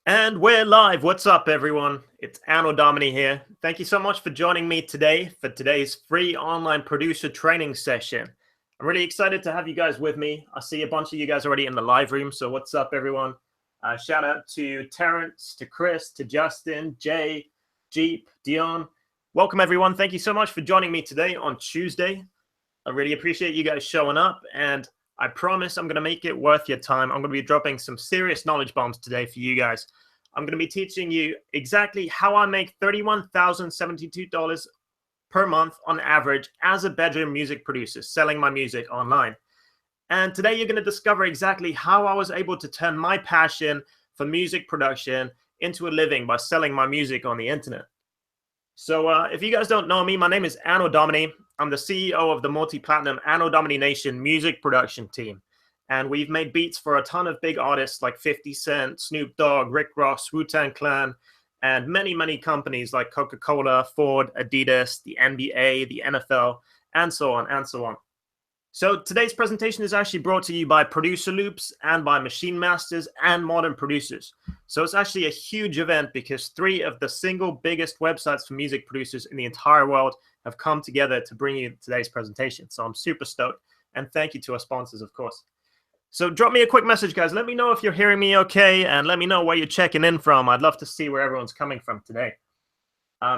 And we're live. What's up, everyone? It's Anno Domini here. Thank you so much for joining me today for today's free online producer training session. I'm really excited to have you guys with me. I see a bunch of you guys already in the live room. So what's up, everyone? Shout out to Terrence, to Chris, to Justin, Jay, Jeep, Dion. Welcome, everyone. Thank you so much for joining me today on Tuesday. I really appreciate you guys showing up, and I promise I'm going to make it worth your time. I'm going to be dropping some serious knowledge bombs today for you guys. I'm going to be teaching you exactly how I make $31,072 per month on average as a bedroom music producer, selling my music online. And today you're going to discover exactly how I was able to turn my passion for music production into a living by selling my music on the internet. So if you guys don't know me, my name is Anno Domini. I'm the CEO of the multi-platinum Anno Domini Nation music production team. And we've made beats for a ton of big artists like 50 Cent, Snoop Dogg, Rick Ross, Wu-Tang Clan, and many, many companies like Coca-Cola, Ford, Adidas, the NBA, the NFL, and so on and so on. So today's presentation is actually brought to you by Producer Loops and by Machine Masters and Modern Producers. So it's actually a huge event because 3 of the single biggest websites for music producers in the entire world have come together to bring you today's presentation. So I'm super stoked, and thank you to our sponsors, of course. So drop me a quick message, guys. Let me know if you're hearing me okay, and let me know where you're checking in from. I'd love to see where everyone's coming from today.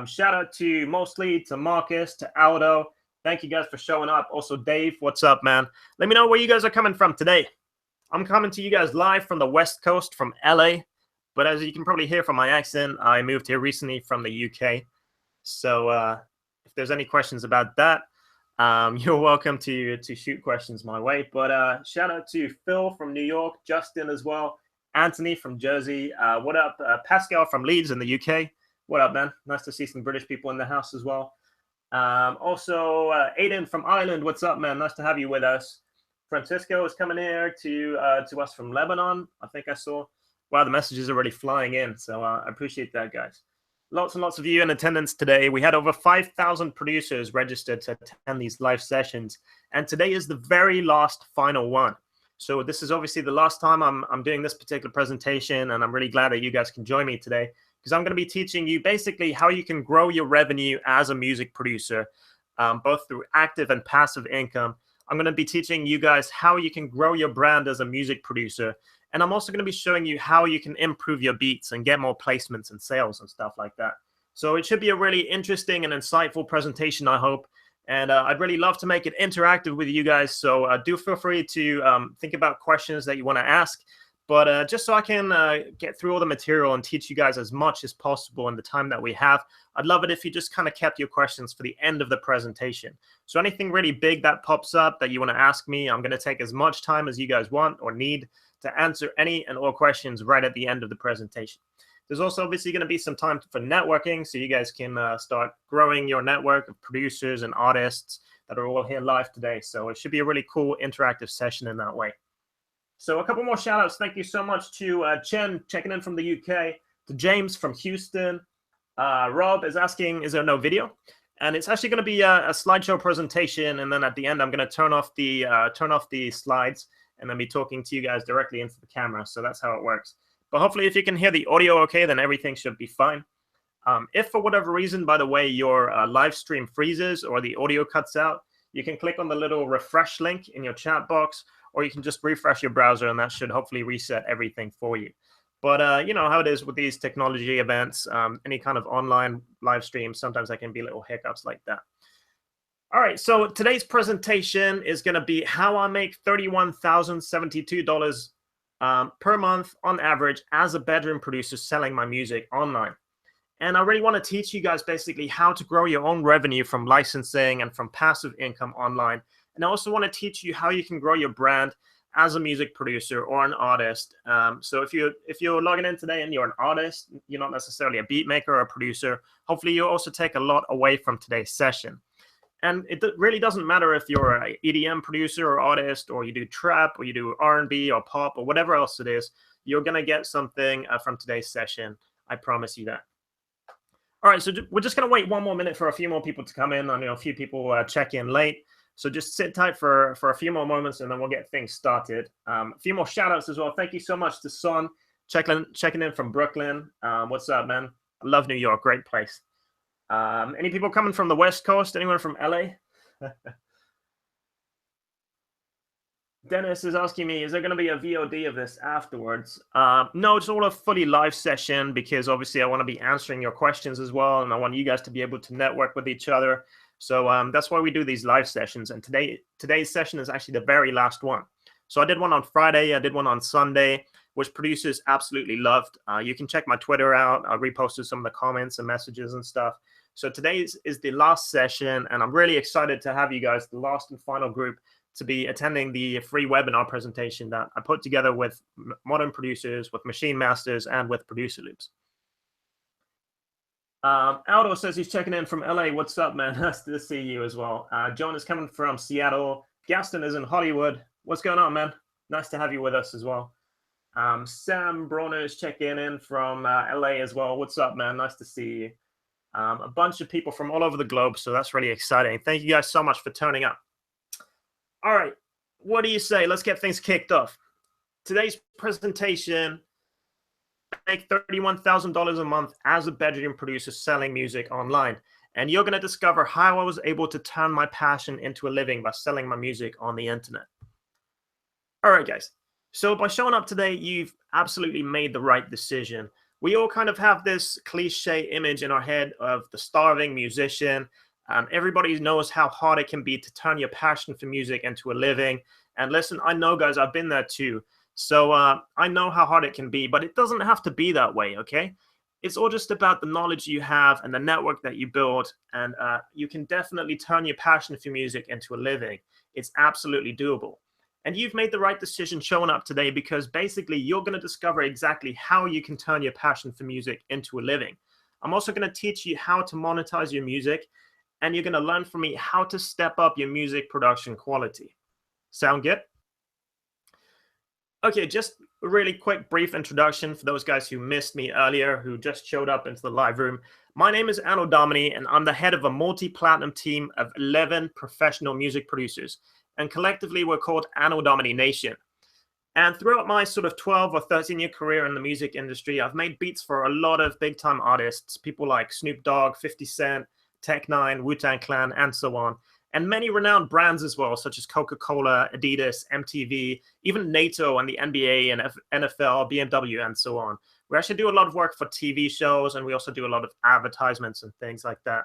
Shout out to Mostly, to Marcus, to Aldo. Thank you guys for showing up. Also, Dave, what's up, man? Let me know where you guys are coming from today. I'm coming to you guys live from the West Coast, from LA. But as you can probably hear from my accent, I moved here recently from the UK. So if there's any questions about that, you're welcome to shoot questions my way. But shout out to Phil from New York, Justin as well, Anthony from Jersey. What up? Pascal from Leeds in the UK. What up, man? Nice to see some British people in the house as well. Also, Aiden from Ireland, what's up, man? Nice to have you with us. Francisco is coming here to us from Lebanon, I think I saw. Wow, the messages are already flying in, so I appreciate that, guys. Lots and lots of you in attendance today. We had over 5,000 producers registered to attend these live sessions, and today is the very last final one. So this is obviously the last time I'm doing this particular presentation, and I'm really glad that you guys can join me today, because I'm going to be teaching you basically how you can grow your revenue as a music producer, both through active and passive income. I'm going to be teaching you guys how you can grow your brand as a music producer. And I'm also going to be showing you how you can improve your beats and get more placements and sales and stuff like that. So it should be a really interesting and insightful presentation, I hope. And I'd really love to make it interactive with you guys. So do feel free to think about questions that you want to ask. But just so I can get through all the material and teach you guys as much as possible in the time that we have, I'd love it if you just kind of kept your questions for the end of the presentation. So anything really big that pops up that you want to ask me, I'm going to take as much time as you guys want or need to answer any and all questions right at the end of the presentation. There's also obviously going to be some time for networking, so you guys can start growing your network of producers and artists that are all here live today. So it should be a really cool interactive session in that way. So a couple more shout outs. Thank you so much to Chen checking in from the UK, to James from Houston. Rob is asking, is there no video? And it's actually going to be a slideshow presentation. And then at the end, I'm going to turn off the slides and then be talking to you guys directly into the camera. So that's how it works. But hopefully if you can hear the audio okay, then everything should be fine. If for whatever reason, by the way, your live stream freezes or the audio cuts out, you can click on the little refresh link in your chat box, or you can just refresh your browser, and that should hopefully reset everything for you. But you know how it is with these technology events, any kind of online live stream, sometimes there can be little hiccups like that. All right, so today's presentation is going to be how I make $31,072 per month on average as a bedroom producer selling my music online. And I really want to teach you guys basically how to grow your own revenue from licensing and from passive income online. And I also want to teach you how you can grow your brand as a music producer or an artist. So if you're logging in today and you're an artist, you're not necessarily a beat maker or a producer, hopefully you'll also take a lot away from today's session. And it really doesn't matter if you're an EDM producer or artist, or you do trap, or you do R&B or pop or whatever else it is, you're going to get something from today's session. I promise you that. All right, so we're just going to wait one more minute for a few more people to come in. I know a few people check in late. So just sit tight for a few more moments, and then we'll get things started. A few more shout outs as well. Thank you so much to Son, checking in from Brooklyn. What's up, man? I love New York. Great place. Any people coming from the West Coast? Anyone from LA? Dennis is asking me, is there going to be a VOD of this afterwards? No, it's all a fully live session because obviously I want to be answering your questions as well, and I want you guys to be able to network with each other. So that's why we do these live sessions. And today's session is actually the very last one. So I did one on Friday, I did one on Sunday, which producers absolutely loved. You can check my Twitter out. I reposted some of the comments and messages and stuff. So today is the last session, and I'm really excited to have you guys, the last and final group, to be attending the free webinar presentation that I put together with modern producers, with machine masters, and with producer loops. Aldo says he's checking in from LA. What's up, man? Nice to see you as well. John is coming from Seattle. Gaston is in Hollywood. What's going on, man? Nice to have you with us as well. Sam Bronner is checking in from LA as well. What's up, man? Nice to see you. A bunch of people from all over the globe, so that's really exciting. Thank you guys so much for turning up. All right, what do you say? Let's get things kicked off. Today's presentation, make $31,000 a month as a bedroom producer selling music online. And you're going to discover how I was able to turn my passion into a living by selling my music on the internet. All right, guys. So by showing up today, you've absolutely made the right decision. We all kind of have this cliche image in our head of the starving musician. Everybody knows how hard it can be to turn your passion for music into a living. And listen, I know, guys, I've been there too. So I know how hard it can be, but it doesn't have to be that way, okay? It's all just about the knowledge you have and the network that you build. And you can definitely turn your passion for music into a living. It's absolutely doable. And you've made the right decision showing up today because basically you're going to discover exactly how you can turn your passion for music into a living. I'm also going to teach you how to monetize your music, and you're going to learn from me how to step up your music production quality. Sound good? Okay, just a really quick, brief introduction for those guys who missed me earlier, who just showed up into the live room. My name is Anno Domini, and I'm the head of a multi-platinum team of 11 professional music producers. And collectively, we're called Anno Domini Nation. And throughout my sort of 12 or 13-year career in the music industry, I've made beats for a lot of big-time artists, people like Snoop Dogg, 50 Cent, Tech Nine, Wu-Tang Clan, and so on. And many renowned brands as well, such as Coca-Cola, Adidas, MTV, even NATO and the NBA and NFL, BMW, and so on. We actually do a lot of work for TV shows, and we also do a lot of advertisements and things like that.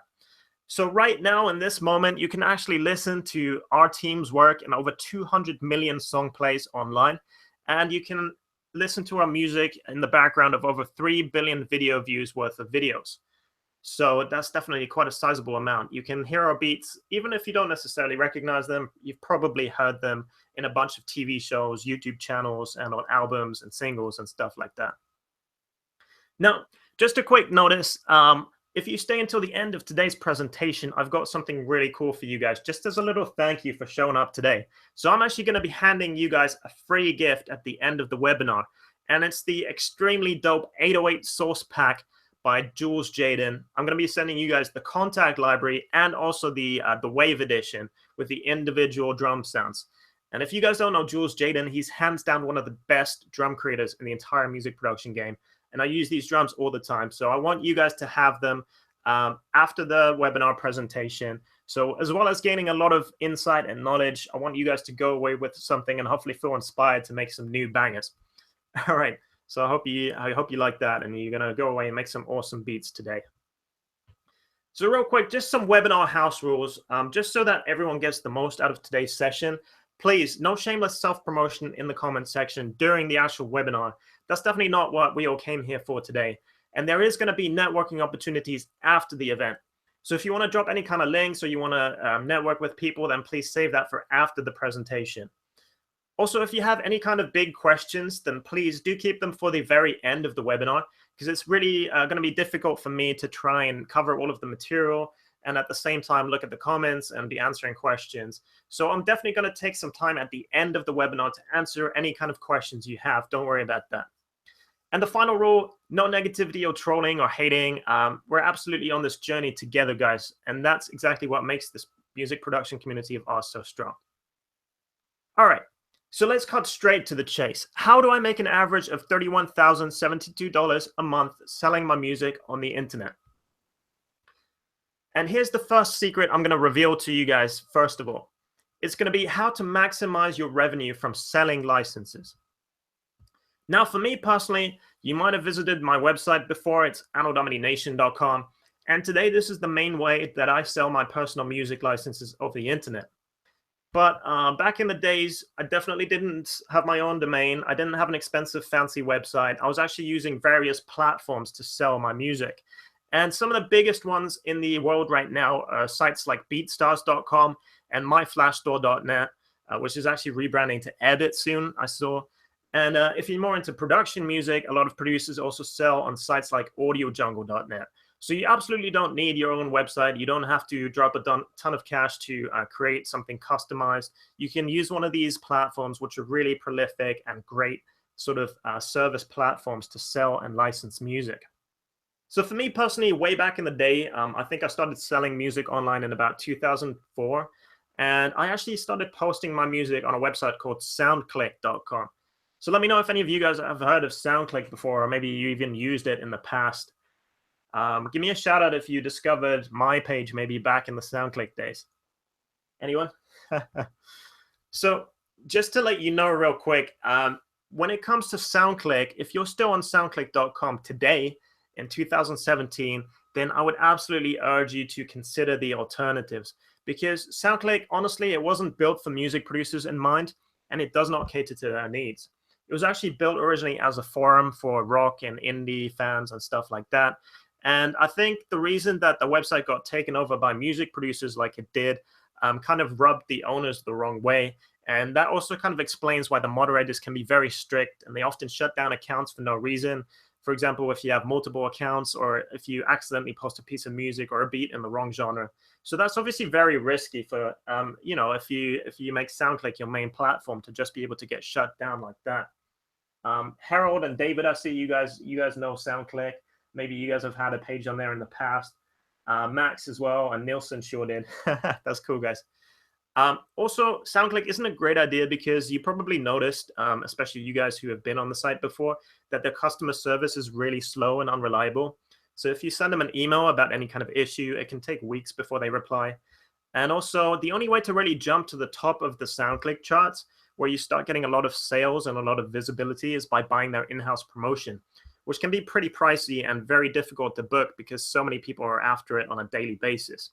So right now, in this moment, you can actually listen to our team's work in over 200 million song plays online. And you can listen to our music in the background of over 3 billion video views worth of videos. So that's definitely quite a sizable amount. You can hear our beats, even if you don't necessarily recognize them. You've probably heard them in a bunch of TV shows, YouTube channels, and on albums and singles and stuff like that. Now, just a quick notice. If you stay until the end of today's presentation, I've got something really cool for you guys, just as a little thank you for showing up today. So I'm actually going to be handing you guys a free gift at the end of the webinar. And it's the extremely dope 808 source pack by Jules Jaden. I'm going to be sending you guys the contact library and also the Wave edition with the individual drum sounds. And if you guys don't know Jules Jaden, he's hands down one of the best drum creators in the entire music production game. And I use these drums all the time. So I want you guys to have them after the webinar presentation. So as well as gaining a lot of insight and knowledge, I want you guys to go away with something and hopefully feel inspired to make some new bangers. All right. So I hope you like that, and you're gonna go away and make some awesome beats today. So real quick, just some webinar house rules, just so that everyone gets the most out of today's session. Please, no shameless self-promotion in the comment section during the actual webinar. That's definitely not what we all came here for today. And there is going to be networking opportunities after the event. So if you want to drop any kind of links or you want to network with people, then please save that for after the presentation. Also, if you have any kind of big questions, then please do keep them for the very end of the webinar, because it's really going to be difficult for me to try and cover all of the material and at the same time look at the comments and be answering questions. So I'm definitely going to take some time at the end of the webinar to answer any kind of questions you have. Don't worry about that. And the final rule, no negativity or trolling or hating. We're absolutely on this journey together, guys. And that's exactly what makes this music production community of ours so strong. All right. So let's cut straight to the chase. How do I make an average of $31,072 a month selling my music on the internet? And here's the first secret I'm going to reveal to you guys, first of all. It's going to be how to maximize your revenue from selling licenses. Now, for me personally, you might have visited my website before. It's annodomination.com. And today, this is the main way that I sell my personal music licenses over the internet. But back in the days, I definitely didn't have my own domain. I didn't have an expensive, fancy website. I was actually using various platforms to sell my music. And some of the biggest ones in the world right now are sites like beatstars.com and myflashstore.net, which is actually rebranding to Edit soon, I saw. And if you're more into production music, a lot of producers also sell on sites like audiojungle.net. So you absolutely don't need your own website. You don't have to drop a ton of cash to create something customized. You can use one of these platforms, which are really prolific and great sort of service platforms to sell and license music. So for me personally, way back in the day, I think I started selling music online in about 2004. And I actually started posting my music on a website called soundclick.com. So let me know if any of you guys have heard of SoundClick before, or maybe you even used it in the past. Give me a shout out if you discovered my page maybe back in the SoundClick days. Anyone? So just to let you know real quick, when it comes to SoundClick, if you're still on soundclick.com today in 2017, then I would absolutely urge you to consider the alternatives, because SoundClick, honestly, it wasn't built for music producers in mind, and it does not cater to their needs. It was actually built originally as a forum for rock and indie fans and stuff like that. And I think the reason that the website got taken over by music producers like it did kind of rubbed the owners the wrong way. And that also kind of explains why the moderators can be very strict, and they often shut down accounts for no reason. For example, if you have multiple accounts, or if you accidentally post a piece of music or a beat in the wrong genre. So that's obviously very risky for, if you make SoundClick your main platform, to just be able to get shut down like that. Harold and David, I see you guys know SoundClick. Maybe you guys have had a page on there in the past. Max as well, and Nielsen sure did. That's cool, guys. Also, SoundClick isn't a great idea because you probably noticed, especially you guys who have been on the site before, that their customer service is really slow and unreliable. So if you send them an email about any kind of issue, it can take weeks before they reply. And also, the only way to really jump to the top of the SoundClick charts, where you start getting a lot of sales and a lot of visibility, is by buying their in-house promotion, which can be pretty pricey and very difficult to book because so many people are after it on a daily basis.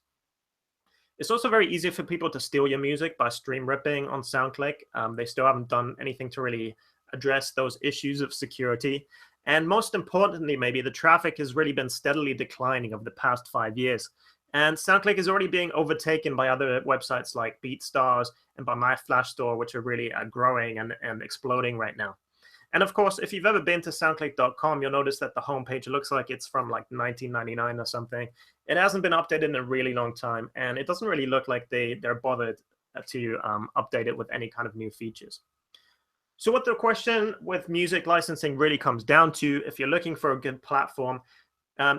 It's also very easy for people to steal your music by stream ripping on SoundClick. They still haven't done anything to really address those issues of security. And most importantly, maybe, the traffic has really been steadily declining over the past 5 years. And SoundClick is already being overtaken by other websites like BeatStars and by MyFlashStore, which are really growing and exploding right now. And of course, if you've ever been to soundclick.com, you'll notice that the homepage looks like it's from like 1999 or something. It hasn't been updated in a really long time, and it doesn't really look like they're bothered to update it with any kind of new features. So what the question with music licensing really comes down to, if you're looking for a good platform,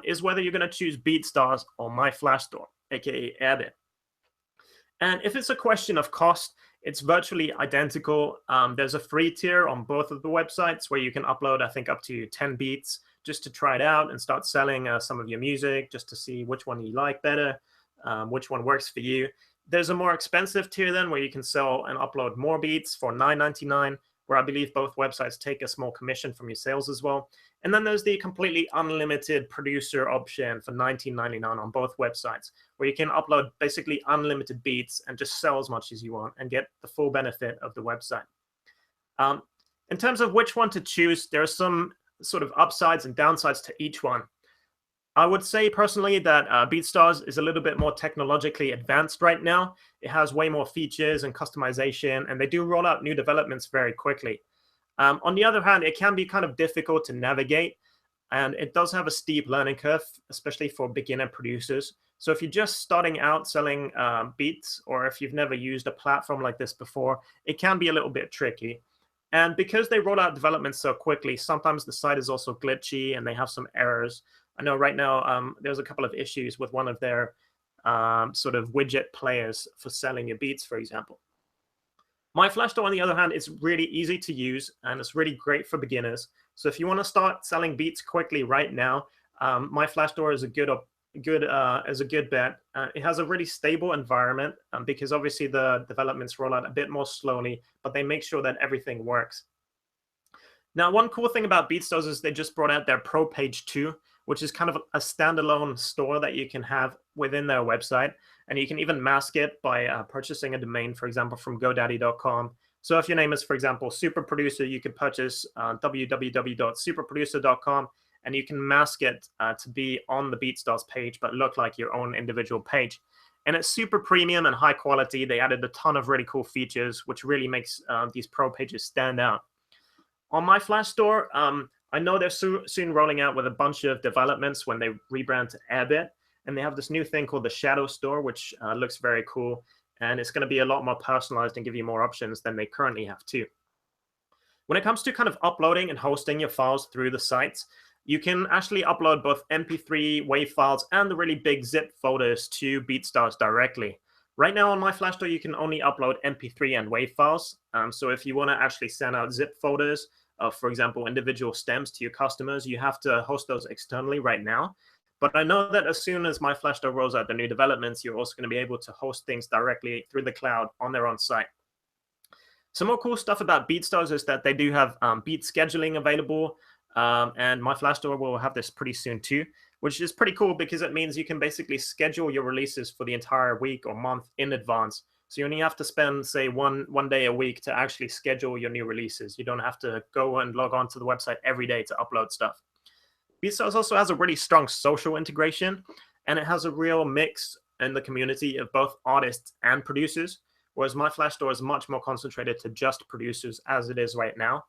is whether you're going to choose BeatStars or MyFlashStore, aka Edit. And if it's a question of cost, it's virtually identical. There's a free tier on both of the websites where you can upload, I think, up to 10 beats just to try it out and start selling some of your music, just to see which one you like better, which one works for you. There's a more expensive tier then where you can sell and upload more beats for $9.99, where I believe both websites take a small commission from your sales as well. And then there's the completely unlimited producer option for $19.99 on both websites, where you can upload basically unlimited beats and just sell as much as you want and get the full benefit of the website. In terms of which one to choose, there are some sort of upsides and downsides to each one. I would say personally that BeatStars is a little bit more technologically advanced right now. It has way more features and customization, and they do roll out new developments very quickly. On the other hand, it can be kind of difficult to navigate, and it does have a steep learning curve, especially for beginner producers. So if you're just starting out selling beats, or if you've never used a platform like this before, it can be a little bit tricky. And because they roll out developments so quickly, sometimes the site is also glitchy and they have some errors. I know right now there's a couple of issues with one of their sort of widget players for selling your beats, for example. My Flashstore, on the other hand, is really easy to use and it's really great for beginners. So if you want to start selling beats quickly right now, My Flashstore is a good bet. It has a really stable environment because obviously the developments roll out a bit more slowly, but they make sure that everything works. Now, one cool thing about BeatStars is they just brought out their Pro Page 2, which is kind of a standalone store that you can have within their website. And you can even mask it by purchasing a domain, for example, from GoDaddy.com. So if your name is, for example, Super Producer, you could purchase www.superproducer.com, and you can mask it to be on the BeatStars page, but look like your own individual page. And it's super premium and high quality. They added a ton of really cool features, which really makes these pro pages stand out. On My Flashstore, I know they're soon rolling out with a bunch of developments when they rebrand to Airbit. And they have this new thing called the Shadow Store, which looks very cool. And it's going to be a lot more personalized and give you more options than they currently have too. When it comes to kind of uploading and hosting your files through the sites, you can actually upload both MP3 WAV files and the really big zip folders to BeatStars directly. Right now on My Flashstore, you can only upload MP3 and WAV files. So if you want to actually send out zip folders of, for example, individual stems to your customers, you have to host those externally right now. But I know that as soon as My Flashstore rolls out the new developments, you're also going to be able to host things directly through the cloud on their own site. Some more cool stuff about BeatStars is that they do have beat scheduling available, and My Flashstore will have this pretty soon too, which is pretty cool because it means you can basically schedule your releases for the entire week or month in advance. So you only have to spend, say, one day a week to actually schedule your new releases. You don't have to go and log on to the website every day to upload stuff. BeatStars also has a really strong social integration, and it has a real mix in the community of both artists and producers, whereas My Flashstore is much more concentrated to just producers as it is right now.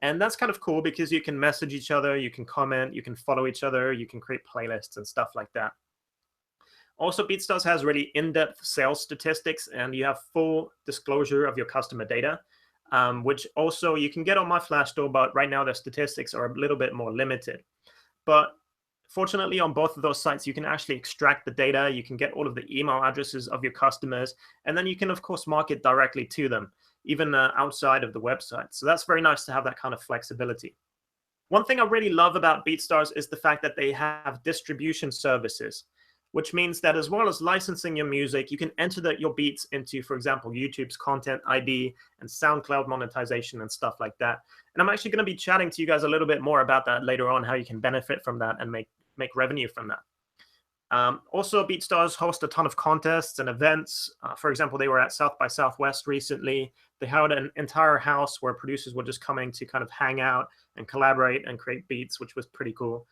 And that's kind of cool because you can message each other, you can comment, you can follow each other, you can create playlists and stuff like that. Also, BeatStars has really in-depth sales statistics, and you have full disclosure of your customer data, which also you can get on My Flashstore, but right now their statistics are a little bit more limited. But fortunately, on both of those sites, you can actually extract the data. You can get all of the email addresses of your customers, and then you can, of course, market directly to them, even outside of the website. So that's very nice to have that kind of flexibility. One thing I really love about BeatStars is the fact that they have distribution services, which means that as well as licensing your music, you can enter your beats into, for example, YouTube's Content ID and SoundCloud monetization and stuff like that. And I'm actually going to be chatting to you guys a little bit more about that later on, how you can benefit from that and make revenue from that. Also, BeatStars host a ton of contests and events. For example, they were at South by Southwest recently. They held an entire house where producers were just coming to kind of hang out and collaborate and create beats, which was pretty cool.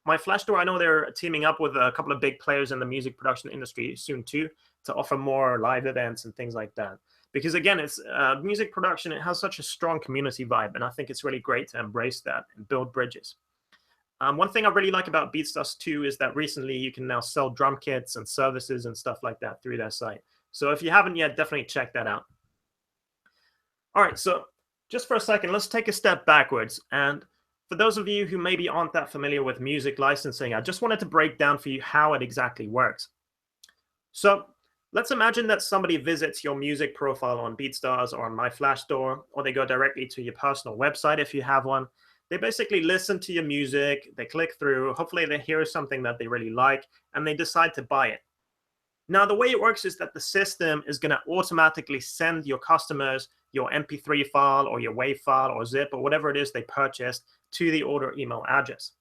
My Flashstore, I know they're teaming up with a couple of big players in the music production industry soon too, to offer more live events and things like that. Because again, it's music production, it has such a strong community vibe, and I think it's really great to embrace that and build bridges. One thing I really like about BeatStars too is that recently you can now sell drum kits and services and stuff like that through their site. So if you haven't yet, definitely check that out. All right, so just for a second, let's take a step backwards. And for those of you who maybe aren't that familiar with music licensing, I just wanted to break down for you how it exactly works. So let's imagine that somebody visits your music profile on BeatStars or on My Flashstore, or they go directly to your personal website if you have one. They basically listen to your music, they click through, hopefully they hear something that they really like, and they decide to buy it. Now, the way it works is that the system is going to automatically send your customers your MP3 file or your WAV file or zip or whatever it is they purchased to the order email address.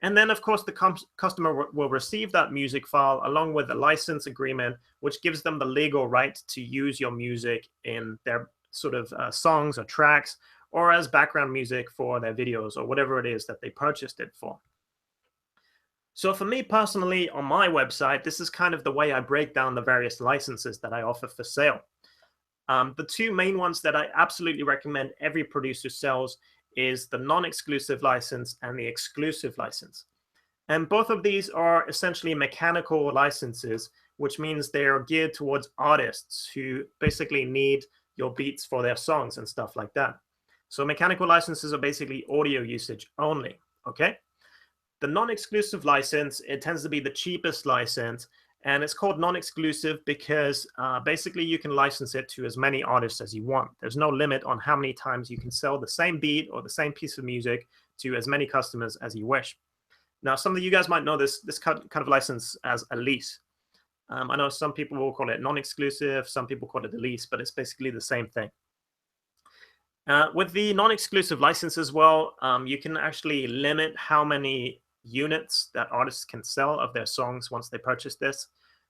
And then, of course, the customer will receive that music file along with a license agreement, which gives them the legal right to use your music in their sort of songs or tracks, or as background music for their videos or whatever it is that they purchased it for. So for me personally, on my website, this is kind of the way I break down the various licenses that I offer for sale. The two main ones that I absolutely recommend every producer sells is the non-exclusive license and the exclusive license. And both of these are essentially mechanical licenses, which means they are geared towards artists who basically need your beats for their songs and stuff like that. So mechanical licenses are basically audio usage only, okay? The non-exclusive license, it tends to be the cheapest license, And it's called non-exclusive because basically you can license it to as many artists as you want. There's no limit on how many times you can sell the same beat or the same piece of music to as many customers as you wish. Now, some of you guys might know this kind of license as a lease. I know some people will call it non-exclusive, some people call it a lease, but it's basically the same thing. With the non-exclusive license as well, you can actually limit how many units that artists can sell of their songs once they purchase this.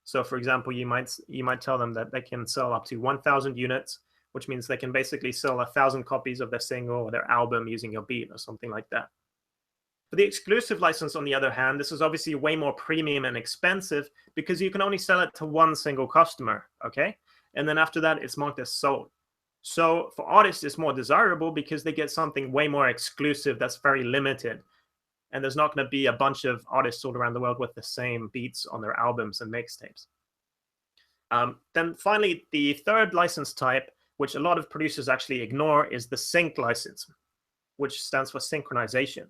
So, for example, you might tell them that they can sell up to 1,000 units, which means they can basically sell 1,000 copies of their single or their album using your beat or something like that. For the exclusive license, on the other hand, this is obviously way more premium and expensive because you can only sell it to one single customer, okay? And then after that, it's marked as sold. So for artists, it's more desirable because they get something way more exclusive that's very limited. And there's not going to be a bunch of artists all around the world with the same beats on their albums and mixtapes. Then finally, the third license type, which a lot of producers actually ignore, is the sync license, which stands for synchronization.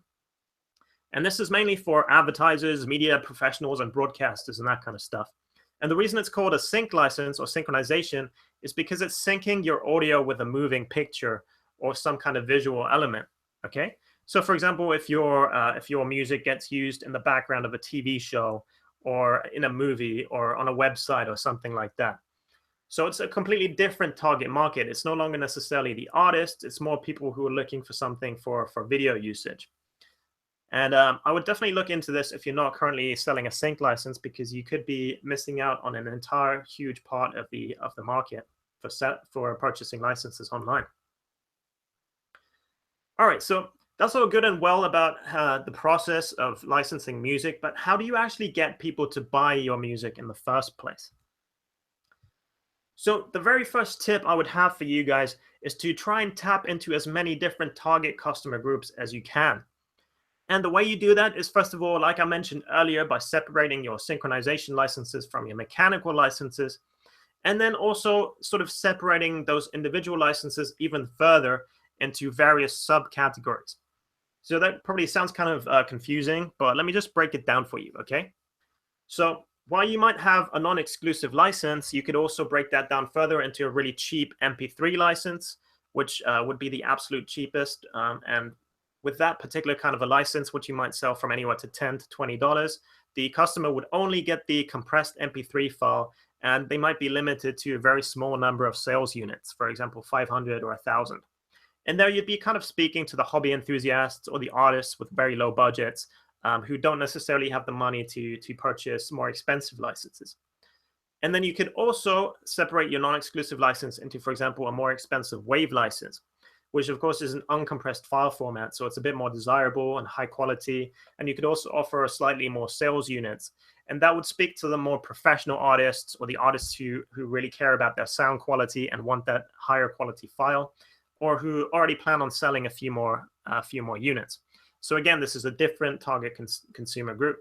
And this is mainly for advertisers, media professionals, and broadcasters and that kind of stuff. And the reason it's called a sync license or synchronization is because it's syncing your audio with a moving picture or some kind of visual element, okay? So for example, if your music gets used in the background of a TV show or in a movie or on a website or something like that. So it's a completely different target market. It's no longer necessarily the artist. It's more people who are looking for something for video usage. And I would definitely look into this if you're not currently selling a sync license, because you could be missing out on an entire huge part of the market for purchasing licenses online. All right, so that's all good and well about the process of licensing music, but how do you actually get people to buy your music in the first place? So the very first tip I would have for you guys is to try and tap into as many different target customer groups as you can. And the way you do that is, first of all, like I mentioned earlier, by separating your synchronization licenses from your mechanical licenses, and then also sort of separating those individual licenses even further into various subcategories. So that probably sounds kind of confusing, but let me just break it down for you, okay? So while you might have a non-exclusive license, you could also break that down further into a really cheap MP3 license, which would be the absolute cheapest. And with that particular kind of a license, which you might sell from anywhere to $10 to $20, the customer would only get the compressed MP3 file, and they might be limited to a very small number of sales units, for example, 500 or 1,000. And there you'd be kind of speaking to the hobby enthusiasts or the artists with very low budgets who don't necessarily have the money to purchase more expensive licenses. And then you could also separate your non-exclusive license into, for example, a more expensive wave license, which of course is an uncompressed file format. So it's a bit more desirable and high quality. And you could also offer slightly more sales units. And that would speak to the more professional artists or the artists who really care about their sound quality and want that higher quality file, or who already plan on selling a few more units. So again, this is a different target consumer group.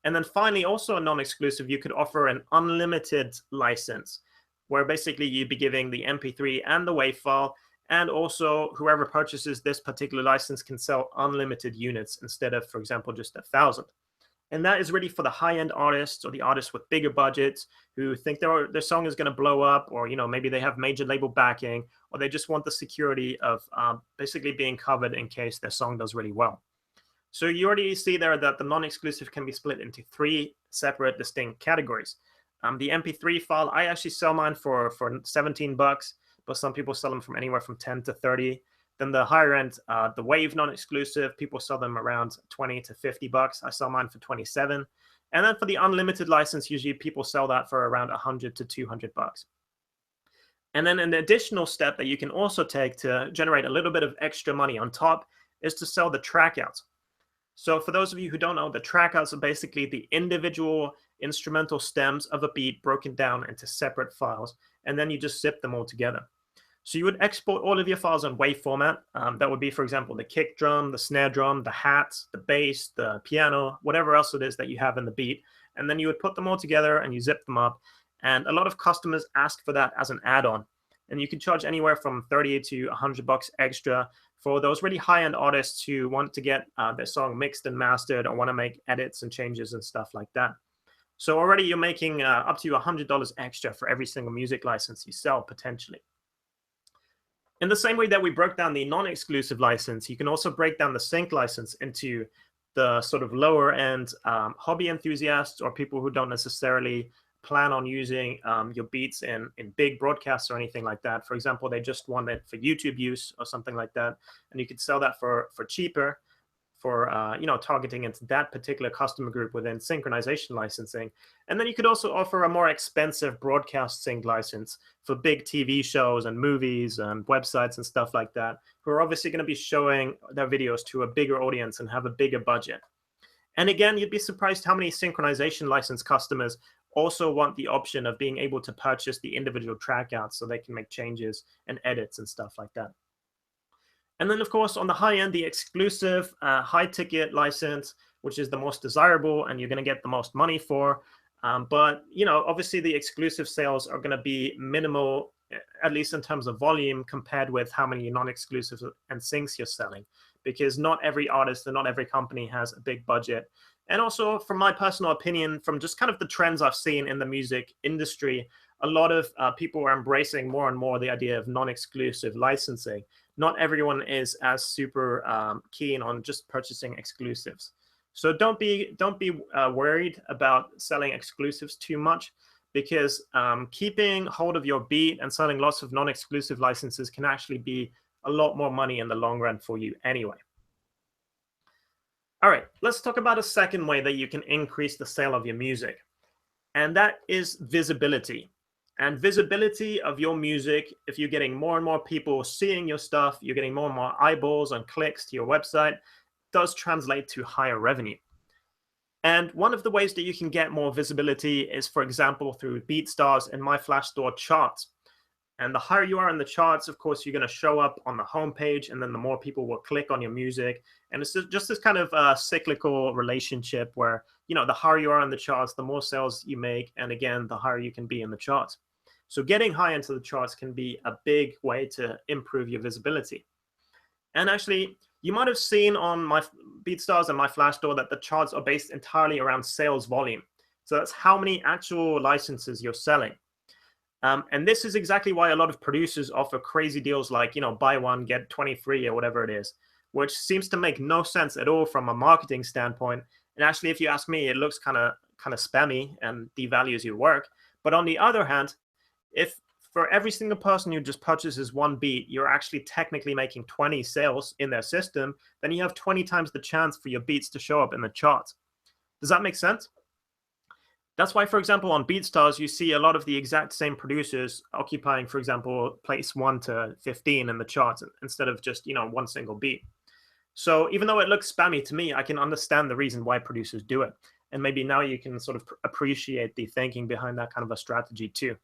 And then finally, also a non-exclusive, you could offer an unlimited license, where basically you'd be giving the MP3 and the WAV file, and also whoever purchases this particular license can sell unlimited units instead of, for example, just 1,000. And that is really for the high-end artists or the artists with bigger budgets who think their song is going to blow up, or maybe they have major label backing, or they just want the security of basically being covered in case their song does really well. So you already see there that the non-exclusive can be split into 3 separate distinct categories. The MP3 file, I actually sell mine for $17, but some people sell them from anywhere from 10 to 30. Then the higher end, the Wave non-exclusive, people sell them around 20 to $50. I sell mine for 27. And then for the unlimited license, usually people sell that for around 100 to $200. And then an additional step that you can also take to generate a little bit of extra money on top is to sell the trackouts. So for those of you who don't know, the trackouts are basically the individual instrumental stems of a beat broken down into separate files, and then you just zip them all together. So you would export all of your files on WAV format. That would be, for example, the kick drum, the snare drum, the hats, the bass, the piano, whatever else it is that you have in the beat. And then you would put them all together and you zip them up. And a lot of customers ask for that as an add-on. And you can charge anywhere from 30 to $100 extra for those really high-end artists who want to get their song mixed and mastered or want to make edits and changes and stuff like that. So already you're making up to $100 extra for every single music license you sell potentially. In the same way that we broke down the non-exclusive license, you can also break down the sync license into the sort of lower end hobby enthusiasts or people who don't necessarily plan on using your beats in big broadcasts or anything like that. For example, they just want it for YouTube use or something like that. And you could sell that for cheaper for targeting into that particular customer group within synchronization licensing. And then you could also offer a more expensive broadcast sync license for big TV shows and movies and websites and stuff like that, who are obviously going to be showing their videos to a bigger audience and have a bigger budget. And again, you'd be surprised how many synchronization license customers also want the option of being able to purchase the individual trackouts so they can make changes and edits and stuff like that. And then, of course, on the high end, the exclusive high ticket license, which is the most desirable and you're going to get the most money for. But, obviously the exclusive sales are going to be minimal, at least in terms of volume, compared with how many non-exclusive and syncs you're selling, because not every artist and not every company has a big budget. And also, from my personal opinion, from just kind of the trends I've seen in the music industry, a lot of people are embracing more and more the idea of non-exclusive licensing. Not everyone is as super keen on just purchasing exclusives. So don't be worried about selling exclusives too much, because keeping hold of your beat and selling lots of non-exclusive licenses can actually be a lot more money in the long run for you anyway. All right, let's talk about a second way that you can increase the sale of your music, and that is visibility. And visibility of your music, if you're getting more and more people seeing your stuff, you're getting more and more eyeballs and clicks to your website, does translate to higher revenue. And one of the ways that you can get more visibility is, for example, through BeatStars and My Flash Store charts. And the higher you are in the charts, of course, you're going to show up on the homepage, and then the more people will click on your music. And it's just this kind of cyclical relationship where, the higher you are in the charts, the more sales you make. And again, the higher you can be in the charts. So getting high into the charts can be a big way to improve your visibility. And actually, you might have seen on my BeatStars and My Flash Store that the charts are based entirely around sales volume. So that's how many actual licenses you're selling. And this is exactly why a lot of producers offer crazy deals like, buy one, get 20 free or whatever it is, which seems to make no sense at all from a marketing standpoint. And actually, if you ask me, it looks kind of spammy and devalues your work. But on the other hand, if for every single person who just purchases one beat, you're actually technically making 20 sales in their system, then you have 20 times the chance for your beats to show up in the charts. Does that make sense? That's why, for example, on BeatStars, you see a lot of the exact same producers occupying, for example, place 1 to 15 in the charts instead of just, one single beat. So even though it looks spammy to me, I can understand the reason why producers do it. And maybe now you can sort of appreciate the thinking behind that kind of a strategy too.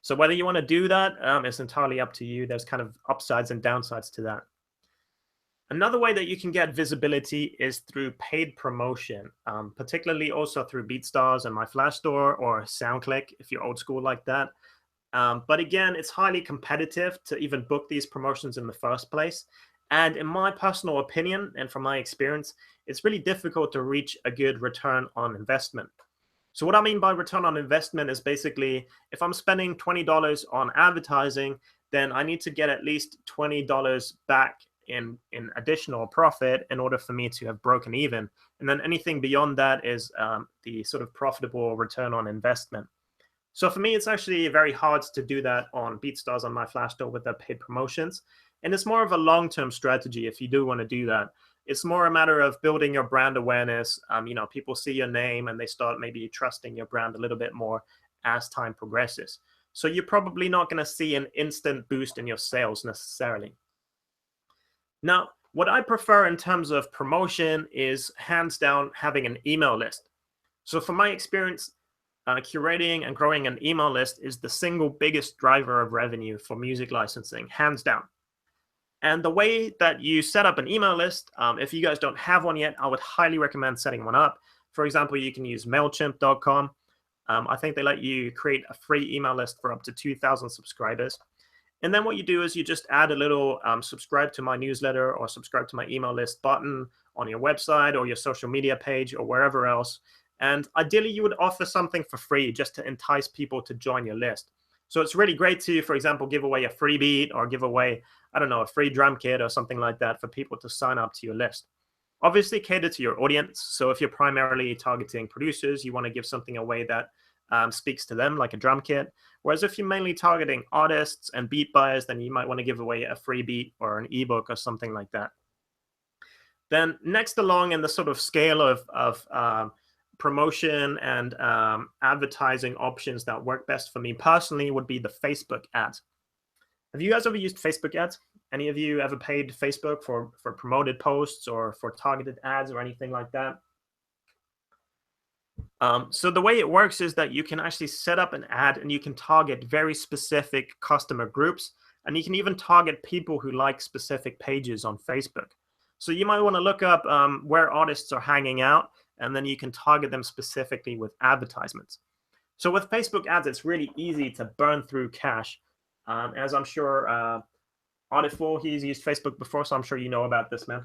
So whether you want to do that, it's entirely up to you. There's kind of upsides and downsides to that. Another way that you can get visibility is through paid promotion, particularly also through BeatStars and My Flash Store or SoundClick if you're old school like that. But again, it's highly competitive to even book these promotions in the first place. And in my personal opinion, and from my experience, it's really difficult to reach a good return on investment. So what I mean by return on investment is basically if I'm spending $20 on advertising, then I need to get at least $20 back in additional profit in order for me to have broken even. And then anything beyond that is the sort of profitable return on investment. So for me, it's actually very hard to do that on BeatStars on My Flash Store with their paid promotions. And it's more of a long-term strategy if you do want to do that. It's more a matter of building your brand awareness. People see your name and they start maybe trusting your brand a little bit more as time progresses. So you're probably not going to see an instant boost in your sales necessarily. Now, what I prefer in terms of promotion is hands down having an email list. So from my experience, curating and growing an email list is the single biggest driver of revenue for music licensing, hands down. And the way that you set up an email list, if you guys don't have one yet, I would highly recommend setting one up. For example, you can use MailChimp.com. I think they let you create a free email list for up to 2,000 subscribers. And then what you do is you just add a little subscribe to my newsletter or subscribe to my email list button on your website or your social media page or wherever else. And ideally, you would offer something for free just to entice people to join your list. So it's really great to, for example, give away a free beat or give away, I don't know, a free drum kit or something like that for people to sign up to your list. Obviously, cater to your audience. So if you're primarily targeting producers, you want to give something away that speaks to them, like a drum kit. Whereas if you're mainly targeting artists and beat buyers, then you might want to give away a free beat or an ebook or something like that. Then next along in the sort of scale of promotion and advertising options that work best for me personally would be the Facebook ads. Have you guys ever used Facebook ads? Any of you ever paid Facebook for promoted posts or for targeted ads or anything like that? So the way it works is that you can actually set up an ad and you can target very specific customer groups, and you can even target people who like specific pages on Facebook. So you might want to look up where artists are hanging out, and then you can target them specifically with advertisements. So with Facebook ads, it's really easy to burn through cash. As I'm sure Artiful, he's used Facebook before, so I'm sure you know about this, man.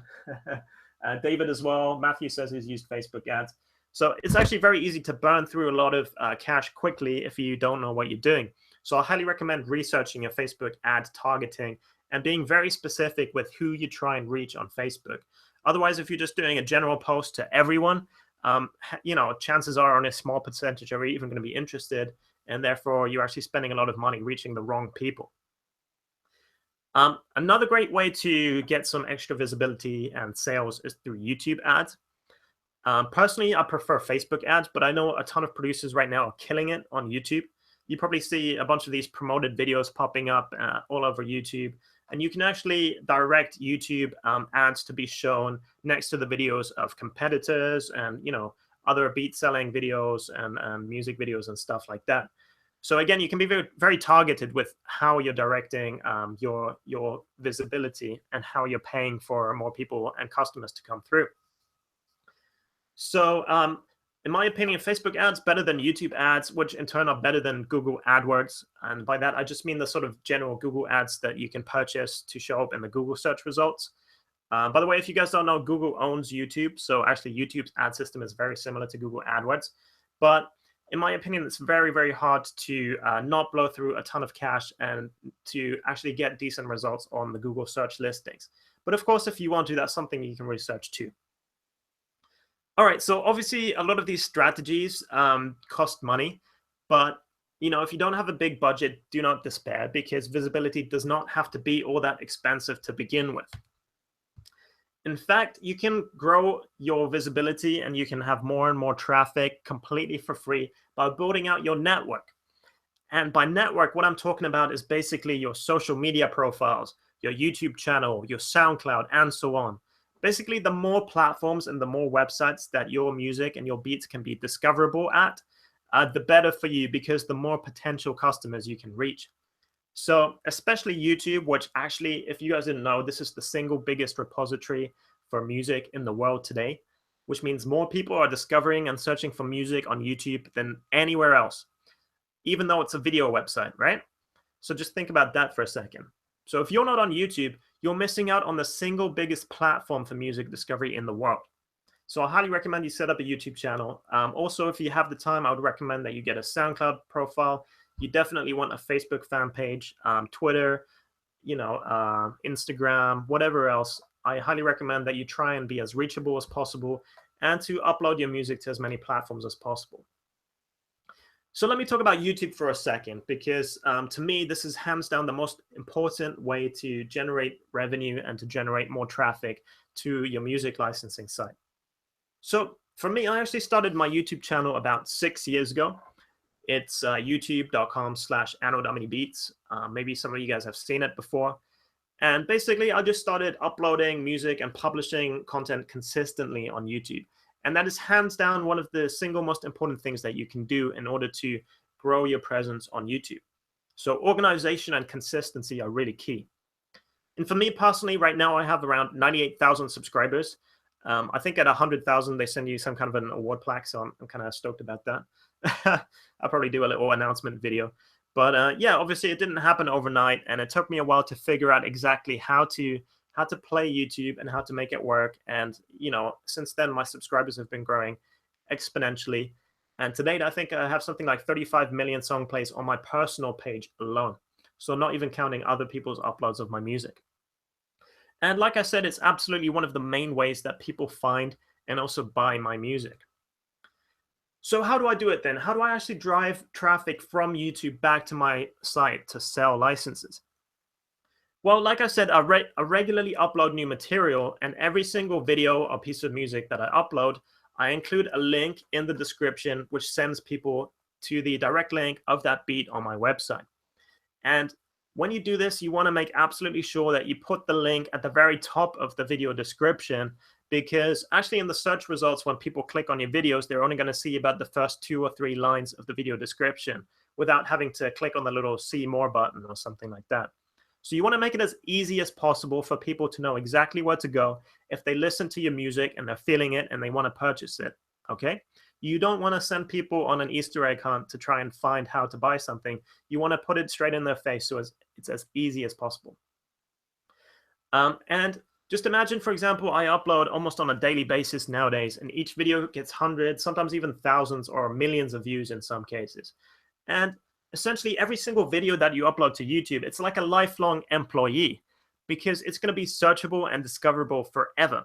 David as well. Matthew says he's used Facebook ads. So it's actually very easy to burn through a lot of cash quickly if you don't know what you're doing. So I highly recommend researching your Facebook ad targeting and being very specific with who you try and reach on Facebook. Otherwise, if you're just doing a general post to everyone, chances are only a small percentage are even going to be interested, and therefore you're actually spending a lot of money reaching the wrong people. Another great way to get some extra visibility and sales is through YouTube ads. Personally, I prefer Facebook ads, but I know a ton of producers right now are killing it on YouTube. You probably see a bunch of these promoted videos popping up all over YouTube, and you can actually direct YouTube ads to be shown next to the videos of competitors and other beat selling videos and music videos and stuff like that. So again, you can be very, very targeted with how you're directing your visibility and how you're paying for more people and customers to come through. So in my opinion, Facebook ads better than YouTube ads, which in turn are better than Google AdWords. And by that, I just mean the sort of general Google ads that you can purchase to show up in the Google search results. By the way, if you guys don't know, Google owns YouTube. So actually, YouTube's ad system is very similar to Google AdWords. But in my opinion, it's very, very hard to not blow through a ton of cash and to actually get decent results on the Google search listings. But of course, if you want to, that's something you can research too. All right, so obviously a lot of these strategies cost money, but if you don't have a big budget, do not despair, because visibility does not have to be all that expensive to begin with. In fact, you can grow your visibility and you can have more and more traffic completely for free by building out your network. And by network, what I'm talking about is basically your social media profiles, your YouTube channel, your SoundCloud, and so on. Basically, the more platforms and the more websites that your music and your beats can be discoverable at, the better for you, because the more potential customers you can reach. So especially YouTube, which actually, if you guys didn't know, this is the single biggest repository for music in the world today, which means more people are discovering and searching for music on YouTube than anywhere else, even though it's a video website, right? So just think about that for a second. So if you're not on YouTube, you're missing out on the single biggest platform for music discovery in the world. So I highly recommend you set up a YouTube channel. Also, if you have the time, I would recommend that you get a SoundCloud profile. You definitely want a Facebook fan page, Twitter, Instagram, whatever else. I highly recommend that you try and be as reachable as possible and to upload your music to as many platforms as possible. So let me talk about YouTube for a second, because to me, this is hands down the most important way to generate revenue and to generate more traffic to your music licensing site. So for me, I actually started my YouTube channel about 6 years ago. It's youtube.com/Anno Domini Beats. Maybe some of you guys have seen it before. And basically, I just started uploading music and publishing content consistently on YouTube. And that is hands down one of the single most important things that you can do in order to grow your presence on YouTube. So organization and consistency are really key. And for me personally, right now, I have around 98,000 subscribers. I think at 100,000, they send you some kind of an award plaque. So I'm kind of stoked about that. I'll probably do a little announcement video. But yeah, obviously it didn't happen overnight. And it took me a while to figure out exactly how to play YouTube and how to make it work. And, since then, my subscribers have been growing exponentially. And to date, I think I have something like 35 million song plays on my personal page alone. So not even counting other people's uploads of my music. And like I said, it's absolutely one of the main ways that people find and also buy my music. So how do I do it then? How do I actually drive traffic from YouTube back to my site to sell licenses? Well, like I said, I regularly upload new material, and every single video or piece of music that I upload, I include a link in the description which sends people to the direct link of that beat on my website. And when you do this, you want to make absolutely sure that you put the link at the very top of the video description, because actually in the search results, when people click on your videos, they're only going to see about the first 2 or 3 lines of the video description without having to click on the little see more button or something like that. So you want to make it as easy as possible for people to know exactly where to go if they listen to your music and they're feeling it and they want to purchase it, okay? You don't want to send people on an Easter egg hunt to try and find how to buy something. You want to put it straight in their face so it's as easy as possible. And just imagine, for example, I upload almost on a daily basis nowadays, and each video gets hundreds, sometimes even thousands or millions of views in some cases. And essentially every single video that you upload to YouTube, it's like a lifelong employee, because it's going to be searchable and discoverable forever.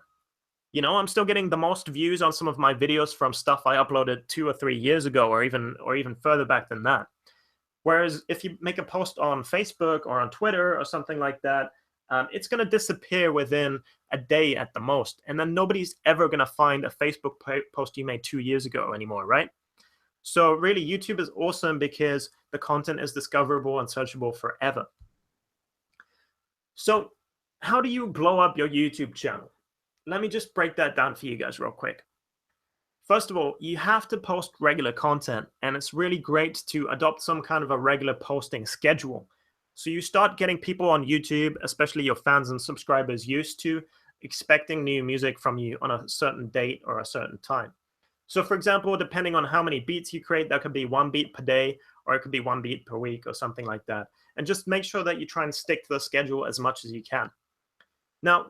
You know, I'm still getting the most views on some of my videos from stuff I uploaded 2 or 3 years ago, or even further back than that. Whereas if you make a post on Facebook or on Twitter or something like that, it's going to disappear within a day at the most. And then nobody's ever going to find a Facebook post you made 2 years ago anymore, right? So really, YouTube is awesome because the content is discoverable and searchable forever. So how do you blow up your YouTube channel? Let me just break that down for you guys real quick. First of all, you have to post regular content, and it's really great to adopt some kind of a regular posting schedule. So you start getting people on YouTube, especially your fans and subscribers, used to expecting new music from you on a certain date or a certain time. So for example, depending on how many beats you create, that could be 1 beat per day, or it could be 1 beat per week or something like that. And just make sure that you try and stick to the schedule as much as you can. Now,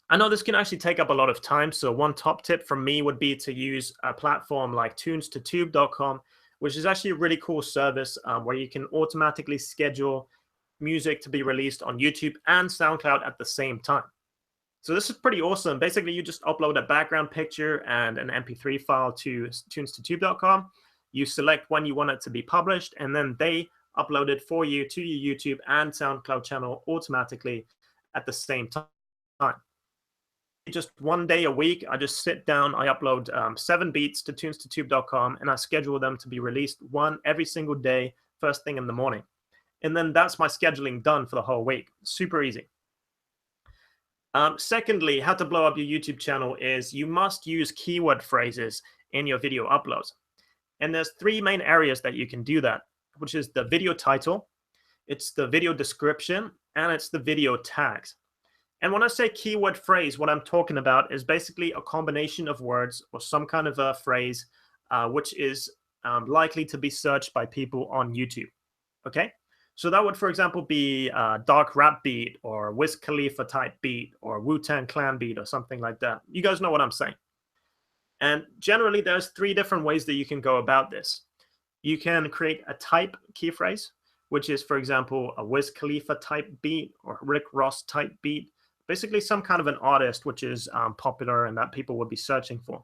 I know this can actually take up a lot of time, so one top tip from me would be to use a platform like tunes2tube.com, which is actually a really cool service where you can automatically schedule music to be released on YouTube and SoundCloud at the same time. So this is pretty awesome. Basically, you just upload a background picture and an MP3 file to tunes2tube.com. You select when you want it to be published, and then they upload it for you to your YouTube and SoundCloud channel automatically at the same time. Just 1 day a week, I just sit down, I upload 7 beats to tunes2tube.com, and I schedule them to be released one every single day, first thing in the morning. And then that's my scheduling done for the whole week. Super easy. Secondly, how to blow up your YouTube channel is you must use keyword phrases in your video uploads. And there's 3 main areas that you can do that, which is the video title, it's the video description, and it's the video tags. And when I say keyword phrase, what I'm talking about is basically a combination of words or some kind of a phrase which is likely to be searched by people on YouTube. Okay? So that would, for example, be dark rap beat or Wiz Khalifa type beat or Wu-Tang Clan beat or something like that. You guys know what I'm saying. And generally, there's 3 different ways that you can go about this. You can create a type key phrase, which is, for example, a Wiz Khalifa type beat or Rick Ross type beat. Basically some kind of an artist which is popular and that people would be searching for.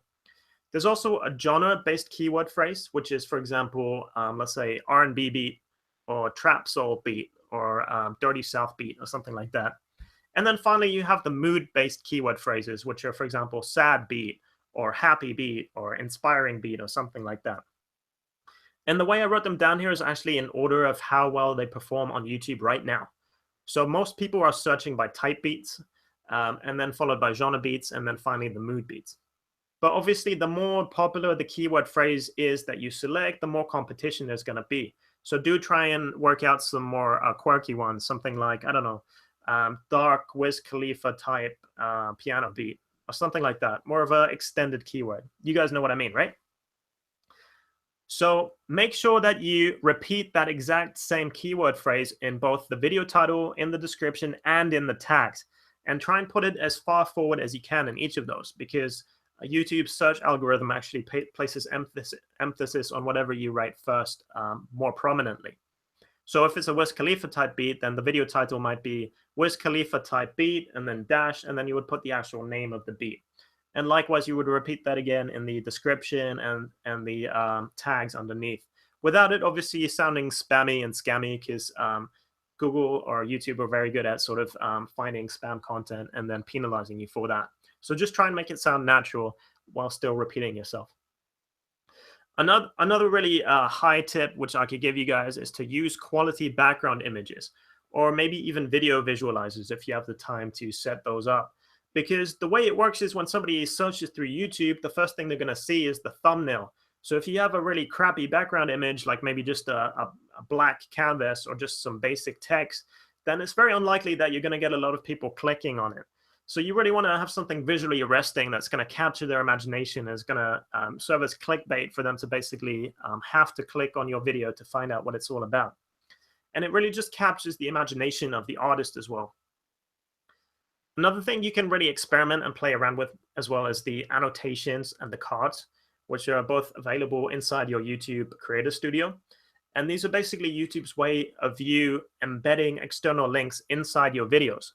There's also a genre-based keyword phrase, which is, for example, let's say R&B beat or trap soul beat or dirty South beat or something like that. And then finally, you have the mood-based keyword phrases, which are, for example, sad beat or happy beat or inspiring beat or something like that. And the way I wrote them down here is actually in order of how well they perform on YouTube right now. So most people are searching by type beats, and then followed by genre beats, and then finally the mood beats. But obviously, the more popular the keyword phrase is that you select, the more competition there's going to be. So do try and work out some more quirky ones, something like, I don't know, dark Wiz Khalifa type piano beat, or something like that. More of an extended keyword. You guys know what I mean, right? So make sure that you repeat that exact same keyword phrase in both the video title, in the description, and in the tags. And try and put it as far forward as you can in each of those, because YouTube search algorithm actually places emphasis on whatever you write first more prominently. So if it's a Wiz Khalifa type beat, then the video title might be Wiz Khalifa type beat and then dash, and then you would put the actual name of the beat. And likewise, you would repeat that again in the description and the tags underneath. Without it obviously sounding spammy and scammy, because Google or YouTube are very good at sort of finding spam content and then penalizing you for that. So just try and make it sound natural while still repeating yourself. Another really high tip which I could give you guys is to use quality background images, or maybe even video visualizers if you have the time to set those up. Because the way it works is when somebody searches through YouTube, the first thing they're going to see is the thumbnail. So if you have a really crappy background image, like maybe just a black canvas or just some basic text, then it's very unlikely that you're going to get a lot of people clicking on it. So you really want to have something visually arresting that's going to capture their imagination, is going to serve as clickbait for them to basically have to click on your video to find out what it's all about. And it really just captures the imagination of the artist as well. Another thing you can really experiment and play around with as well as the annotations and the cards, which are both available inside your YouTube Creator Studio. And these are basically YouTube's way of you embedding external links inside your videos.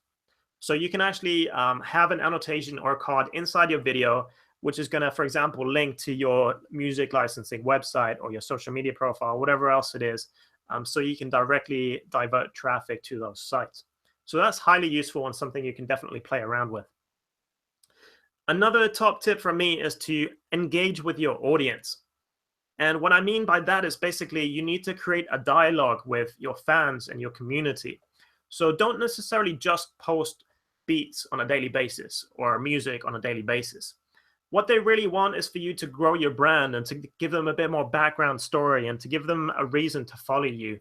So you can actually have an annotation or a card inside your video, which is going to, for example, link to your music licensing website or your social media profile, whatever else it is, so you can directly divert traffic to those sites. So that's highly useful and something you can definitely play around with. Another top tip from me is to engage with your audience. And what I mean by that is basically you need to create a dialogue with your fans and your community. So don't necessarily just post beats on a daily basis or music on a daily basis. What they really want is for you to grow your brand and to give them a bit more background story and to give them a reason to follow you.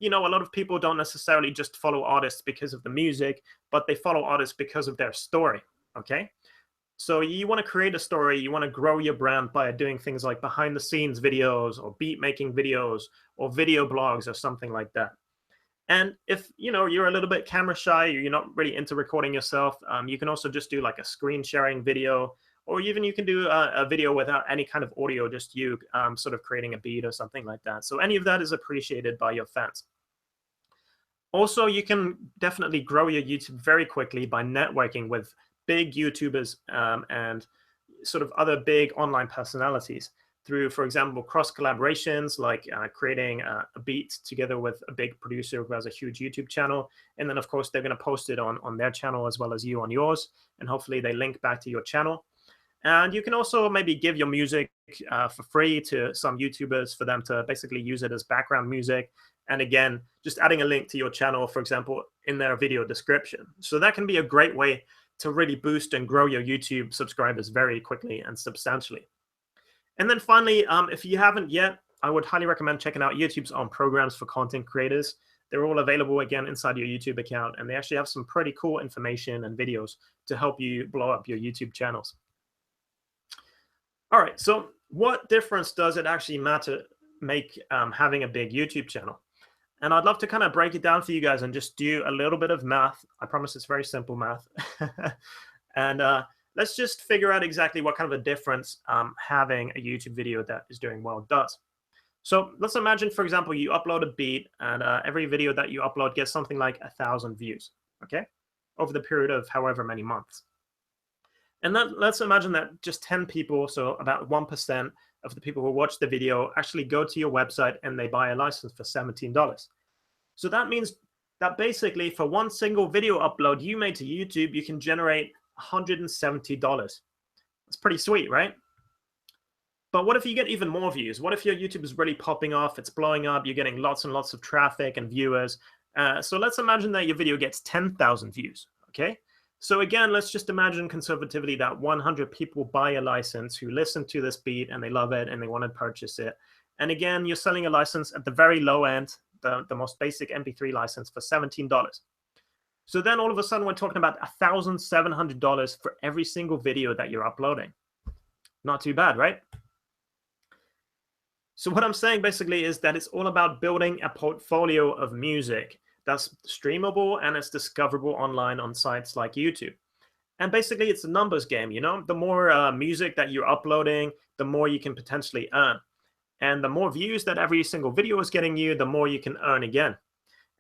You know, a lot of people don't necessarily just follow artists because of the music, but they follow artists because of their story, okay? So you want to create a story, you want to grow your brand by doing things like behind the scenes videos or beat making videos or video blogs or something like that. And if you're a little bit camera shy, you're not really into recording yourself, you can also just do like a screen sharing video, or even you can do a video without any kind of audio, just you sort of creating a beat or something like that. So any of that is appreciated by your fans. Also, you can definitely grow your YouTube very quickly by networking with big YouTubers and sort of other big online personalities through, for example, cross collaborations, like creating a beat together with a big producer who has a huge YouTube channel. And then, of course, they're going to post it on their channel as well as you on yours. And hopefully they link back to your channel. And you can also maybe give your music for free to some YouTubers for them to basically use it as background music. And again, just adding a link to your channel, for example, in their video description. So that can be a great way to really boost and grow your YouTube subscribers very quickly and substantially. And then finally, if you haven't yet, I would highly recommend checking out YouTube's own programs for content creators. They're all available, again, inside your YouTube account, and they actually have some pretty cool information and videos to help you blow up your YouTube channels. All right, so what difference does it actually make having a big YouTube channel? And I'd love to kind of break it down for you guys and just do a little bit of math. I promise it's very simple math. And let's just figure out exactly what kind of a difference having a YouTube video that is doing well does. So let's imagine, for example, you upload a beat and every video that you upload gets something like 1,000 views, okay? Over the period of however many months. And then let's imagine that just 10 people, so about 1% of the people who watch the video actually go to your website and they buy a license for $17. So that means that basically for one single video upload you made to YouTube, you can generate $170. That's pretty sweet, right? But what if you get even more views? What if your YouTube is really popping off, it's blowing up, you're getting lots and lots of traffic and viewers? So let's imagine that your video gets 10,000 views, okay? So again, let's just imagine conservatively that 100 people buy a license who listen to this beat and they love it and they want to purchase it. And again, you're selling a license at the very low end, the most basic MP3 license for $17. So then all of a sudden we're talking about $1,700 for every single video that you're uploading. Not too bad, right? So what I'm saying basically is that it's all about building a portfolio of music that's streamable and it's discoverable online on sites like YouTube. And basically, it's a numbers game. The more music that you're uploading, the more you can potentially earn. And the more views that every single video is getting you, the more you can earn again.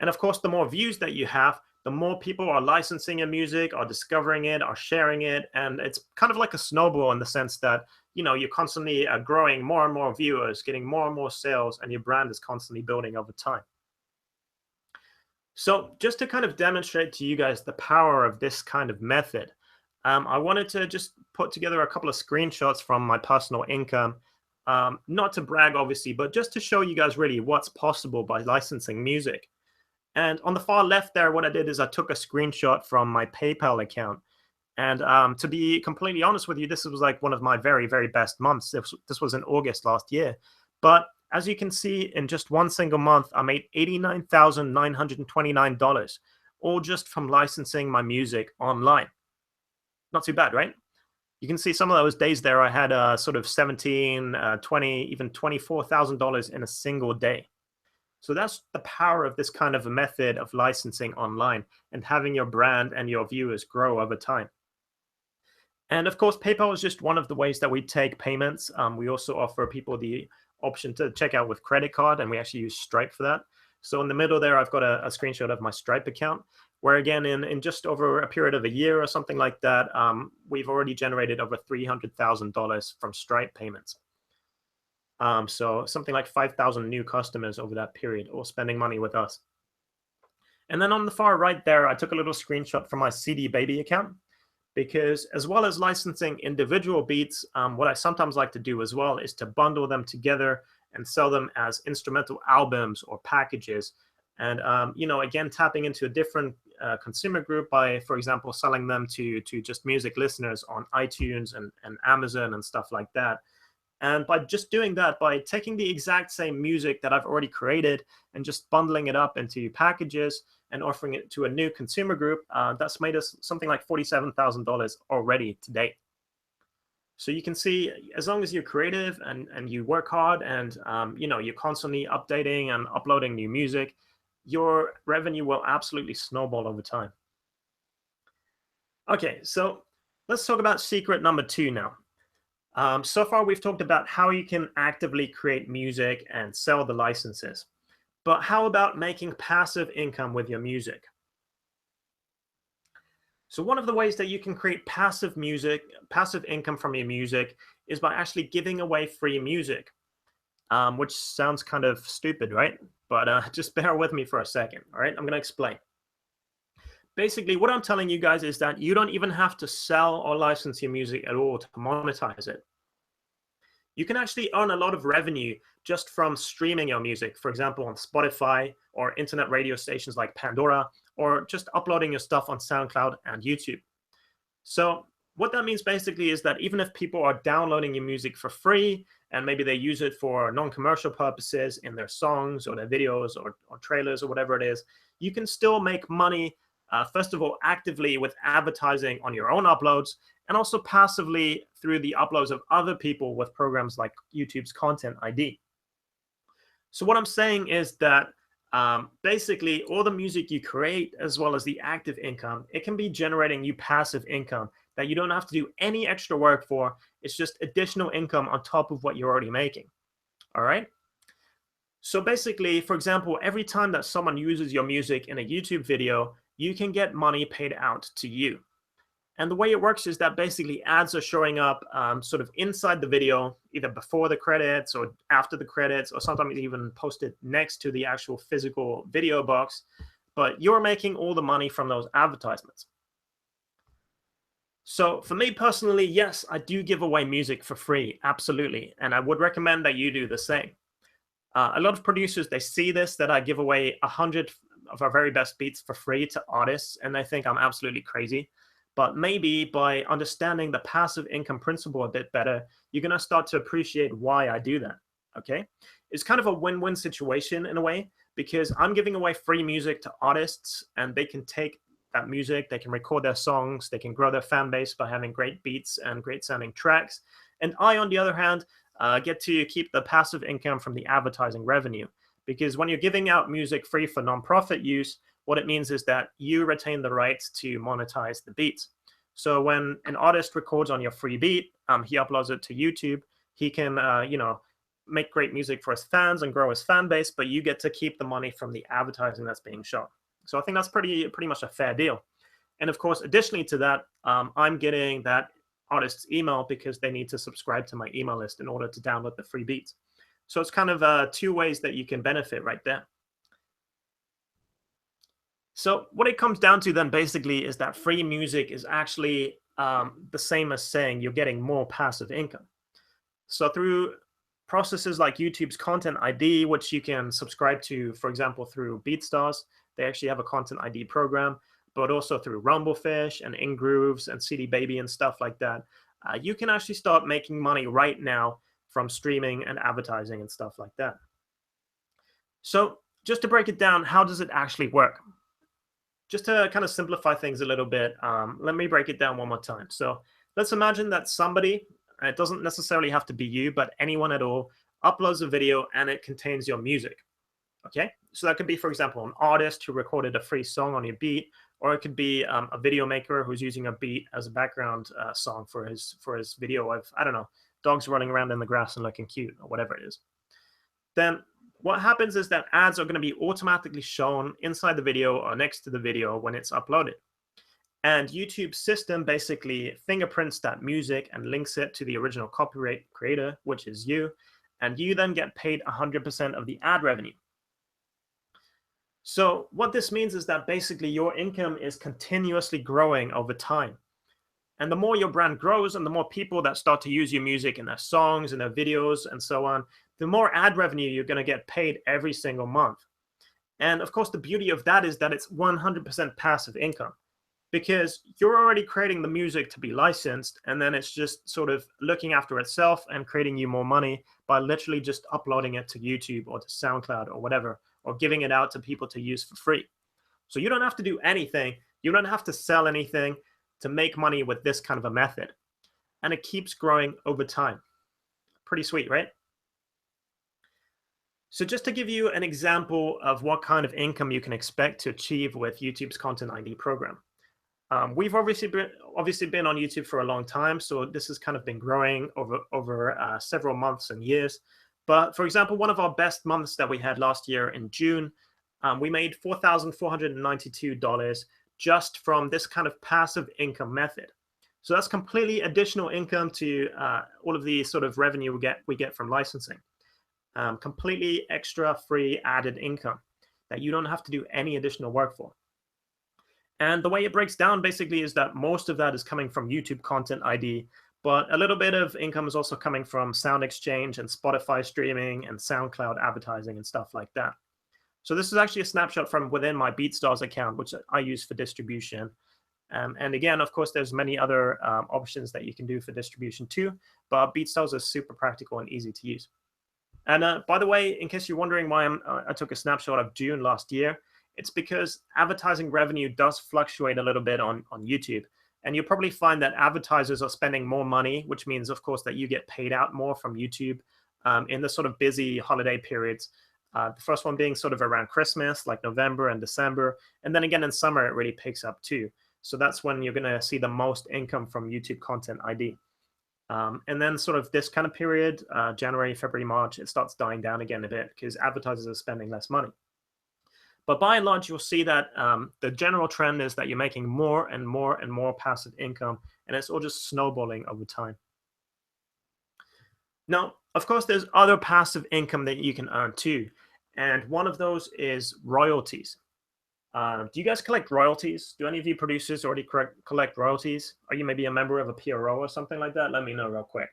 And of course, the more views that you have, the more people are licensing your music, are discovering it, are sharing it. And it's kind of like a snowball in the sense that, you're constantly growing more and more viewers, getting more and more sales, and your brand is constantly building over time. So just to kind of demonstrate to you guys the power of this kind of method, I wanted to just put together a couple of screenshots from my personal income. Not to brag, obviously, but just to show you guys really what's possible by licensing music. And on the far left there, what I did is I took a screenshot from my PayPal account. And to be completely honest with you, this was like one of my very, very best months. This was in August last year. But as you can see, in just one single month, I made $89,929, all just from licensing my music online. Not too bad, right? You can see some of those days there, I had sort of 17, 20, even $24,000 in a single day. So that's the power of this kind of a method of licensing online and having your brand and your viewers grow over time. And of course, PayPal is just one of the ways that we take payments. We also offer people the option to check out with credit card, and we actually use Stripe for that. So in the middle there, I've got a screenshot of my Stripe account, where again, in just over a period of a year or something like that, we've already generated over $300,000 from Stripe payments. So something like 5,000 new customers over that period, all spending money with us. And then on the far right there, I took a little screenshot from my CD Baby account, because as well as licensing individual beats, what I sometimes like to do as well is to bundle them together and sell them as instrumental albums or packages. And, again, tapping into a different consumer group by, for example, selling them to just music listeners on iTunes and Amazon and stuff like that. And by just doing that, by taking the exact same music that I've already created and just bundling it up into packages and offering it to a new consumer group, that's made us something like $47,000 already to date. So you can see, as long as you're creative and you work hard and you're constantly updating and uploading new music, your revenue will absolutely snowball over time. Okay, so let's talk about secret number 2 now. So far, we've talked about how you can actively create music and sell the licenses. But how about making passive income with your music? So one of the ways that you can create passive income from your music is by actually giving away free music, which sounds kind of stupid, right? But just bear with me for a second, all right? I'm going to explain. Basically, what I'm telling you guys is that you don't even have to sell or license your music at all to monetize it. You can actually earn a lot of revenue just from streaming your music, for example, on Spotify or internet radio stations like Pandora, or just uploading your stuff on SoundCloud and YouTube. So what that means basically is that even if people are downloading your music for free, and maybe they use it for non-commercial purposes in their songs or their videos or trailers or whatever it is, you can still make money, first of all, actively with advertising on your own uploads, and also passively through the uploads of other people with programs like YouTube's Content ID. So what I'm saying is that basically all the music you create, as well as the active income, it can be generating you passive income that you don't have to do any extra work for. It's just additional income on top of what you're already making. All right. So basically, for example, every time that someone uses your music in a YouTube video, you can get money paid out to you. And the way it works is that basically ads are showing up sort of inside the video, either before the credits or after the credits, or sometimes even posted next to the actual physical video box. But you're making all the money from those advertisements. So for me personally, yes, I do give away music for free, absolutely. And I would recommend that you do the same. A lot of producers, they see this, that I give away 100 of our very best beats for free to artists, and they think I'm absolutely crazy. But maybe by understanding the passive income principle a bit better, you're going to start to appreciate why I do that, okay? It's kind of a win-win situation in a way, because I'm giving away free music to artists, and they can take that music, they can record their songs, they can grow their fan base by having great beats and great sounding tracks. And I, on the other hand, get to keep the passive income from the advertising revenue. Because when you're giving out music free for nonprofit use, what it means is that you retain the rights to monetize the beats. So when an artist records on your free beat, he uploads it to YouTube. He can, make great music for his fans and grow his fan base, but you get to keep the money from the advertising that's being shown. So I think that's pretty much a fair deal. And of course, additionally to that, I'm getting that artist's email because they need to subscribe to my email list in order to download the free beats. So it's kind of two ways that you can benefit right there. So what it comes down to then basically is that free music is actually the same as saying you're getting more passive income. So through processes like YouTube's Content ID, which you can subscribe to, for example, through BeatStars, they actually have a Content ID program, but also through Rumblefish and InGrooves and CD Baby and stuff like that, you can actually start making money right now from streaming and advertising and stuff like that. So just to break it down, how does it actually work? Just to kind of simplify things a little bit, let me break it down one more time. So let's imagine that somebody, it doesn't necessarily have to be you, but anyone at all, uploads a video and it contains your music. Okay, so that could be, for example, an artist who recorded a free song on your beat, or it could be a video maker who's using a beat as a background song for his video of, I don't know, dogs running around in the grass and looking cute or whatever it is. Then what happens is that ads are going to be automatically shown inside the video or next to the video when it's uploaded. And YouTube's system basically fingerprints that music and links it to the original copyright creator, which is you, and you then get paid 100% of the ad revenue. So what this means is that basically your income is continuously growing over time. And the more your brand grows and the more people that start to use your music in their songs and their videos and so on, the more ad revenue you're going to get paid every single month. And of course, the beauty of that is that it's 100% passive income, because you're already creating the music to be licensed, and then it's just sort of looking after itself and creating you more money by literally just uploading it to YouTube or to SoundCloud or whatever, or giving it out to people to use for free. So you don't have to do anything. You don't have to sell anything to make money with this kind of a method. And it keeps growing over time. Pretty sweet, right? So just to give you an example of what kind of income you can expect to achieve with YouTube's Content ID program. We've obviously been on YouTube for a long time, so this has kind of been growing over several months and years. But for example, one of our best months that we had last year in June, we made $4,492 just from this kind of passive income method. So that's completely additional income to all of the sort of revenue we get from licensing. Completely extra free added income that you don't have to do any additional work for. And the way it breaks down basically is that most of that is coming from YouTube Content ID, but a little bit of income is also coming from Sound Exchange and Spotify streaming and SoundCloud advertising and stuff like that. So this is actually a snapshot from within my BeatStars account, which I use for distribution. And again, of course, there's many other options that you can do for distribution too, but BeatStars is super practical and easy to use. And by the way, in case you're wondering why I took a snapshot of June last year, it's because advertising revenue does fluctuate a little bit on YouTube. And you'll probably find that advertisers are spending more money, which means, of course, that you get paid out more from YouTube in the sort of busy holiday periods. The first one being sort of around Christmas, like November and December. And then again, in summer, it really picks up too. So that's when you're going to see the most income from YouTube Content ID. And then sort of this kind of period, January, February, March, it starts dying down again a bit because advertisers are spending less money. But by and large, you'll see that the general trend is that you're making more and more and more passive income, and it's all just snowballing over time. Now, of course, there's other passive income that you can earn too. And one of those is royalties. Do you guys collect royalties? Do any of you producers already collect royalties? Are you maybe a member of a PRO or something like that? Let me know real quick.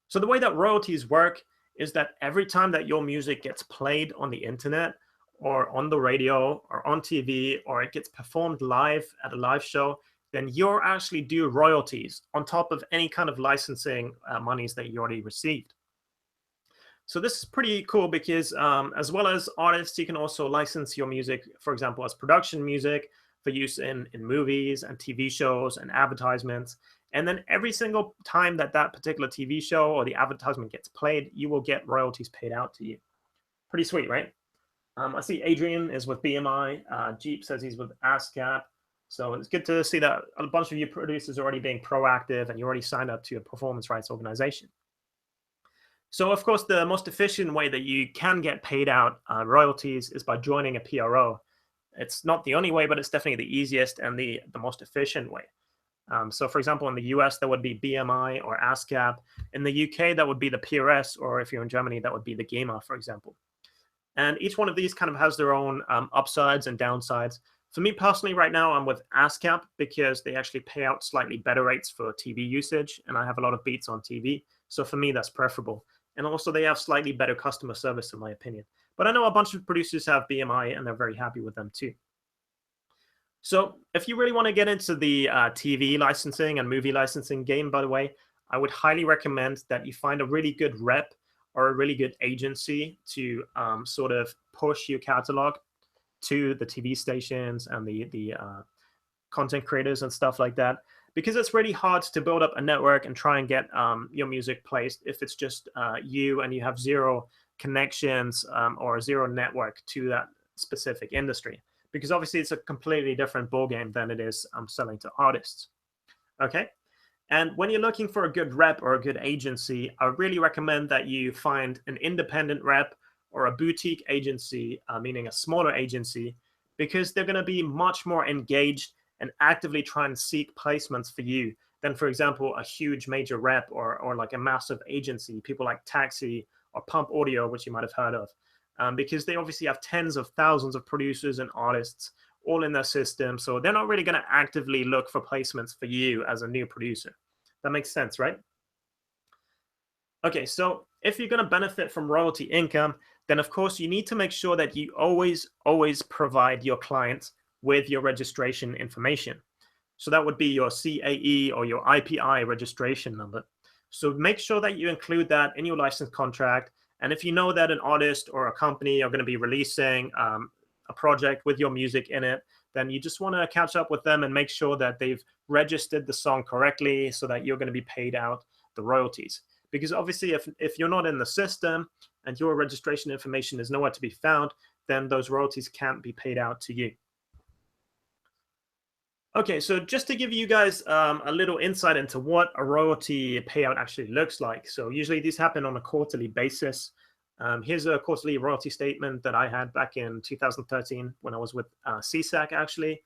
So the way that royalties work is that every time that your music gets played on the internet or on the radio or on TV, or it gets performed live at a live show, then you're actually due royalties on top of any kind of licensing monies that you already received. So this is pretty cool because as well as artists, you can also license your music, for example, as production music for use in movies and TV shows and advertisements. And then every single time that that particular TV show or the advertisement gets played, you will get royalties paid out to you. Pretty sweet, right? I see Adrian is with BMI. Jeep says he's with ASCAP. So it's good to see that a bunch of you producers are already being proactive and you already signed up to a performance rights organization. So, of course, the most efficient way that you can get paid out royalties is by joining a PRO. It's not the only way, but it's definitely the easiest and the most efficient way. So, for example, in the US, that would be BMI or ASCAP. In the UK, that would be the PRS, or if you're in Germany, that would be the GEMA, for example. And each one of these kind of has their own upsides and downsides. For me personally, right now, I'm with ASCAP because they actually pay out slightly better rates for TV usage, and I have a lot of beats on TV. So for me, that's preferable. And also, they have slightly better customer service, in my opinion. But I know a bunch of producers have BMI, and they're very happy with them too. So if you really want to get into the TV licensing and movie licensing game, by the way, I would highly recommend that you find a really good rep or a really good agency to sort of push your catalog to the TV stations and the content creators and stuff like that. Because it's really hard to build up a network and try and get your music placed if it's just you and you have zero connections or zero network to that specific industry. Because obviously it's a completely different ballgame than it is selling to artists. Okay. And when you're looking for a good rep or a good agency, I really recommend that you find an independent rep or a boutique agency, meaning a smaller agency, because they're going to be much more engaged and actively try and seek placements for you than, for example, a huge major rep or like a massive agency, people like Taxi or Pump Audio, which you might have heard of, because they obviously have tens of thousands of producers and artists all in their system. So they're not really going to actively look for placements for you as a new producer. That makes sense, right? Okay, so if you're going to benefit from royalty income, then of course you need to make sure that you always provide your clients with your registration information. So that would be your CAE or your IPI registration number. So make sure that you include that in your license contract. And if you know that an artist or a company are going to be releasing a project with your music in it, then you just want to catch up with them and make sure that they've registered the song correctly so that you're going to be paid out the royalties. Because obviously, if you're not in the system and your registration information is nowhere to be found, then those royalties can't be paid out to you. Okay, so just to give you guys a little insight into what a royalty payout actually looks like. So usually these happen on a quarterly basis. Here's a quarterly royalty statement that I had back in 2013 when I was with CSAC actually.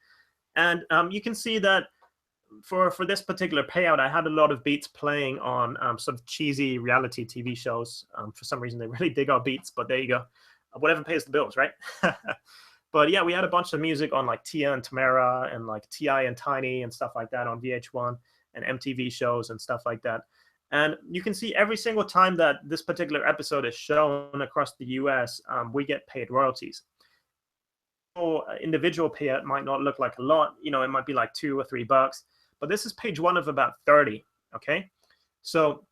And you can see that for this particular payout, I had a lot of beats playing on sort of cheesy reality TV shows. For some reason, they really dig our beats, but there you go. Whatever pays the bills, right? But yeah, we had a bunch of music on like Tia and Tamara and like T.I. and Tiny and stuff like that on VH1 and MTV shows and stuff like that. And you can see every single time that this particular episode is shown across the US, we get paid royalties. Individual payout might not look like a lot. You know, it might be like $2 or $3, but this is page one of about 30. Okay. So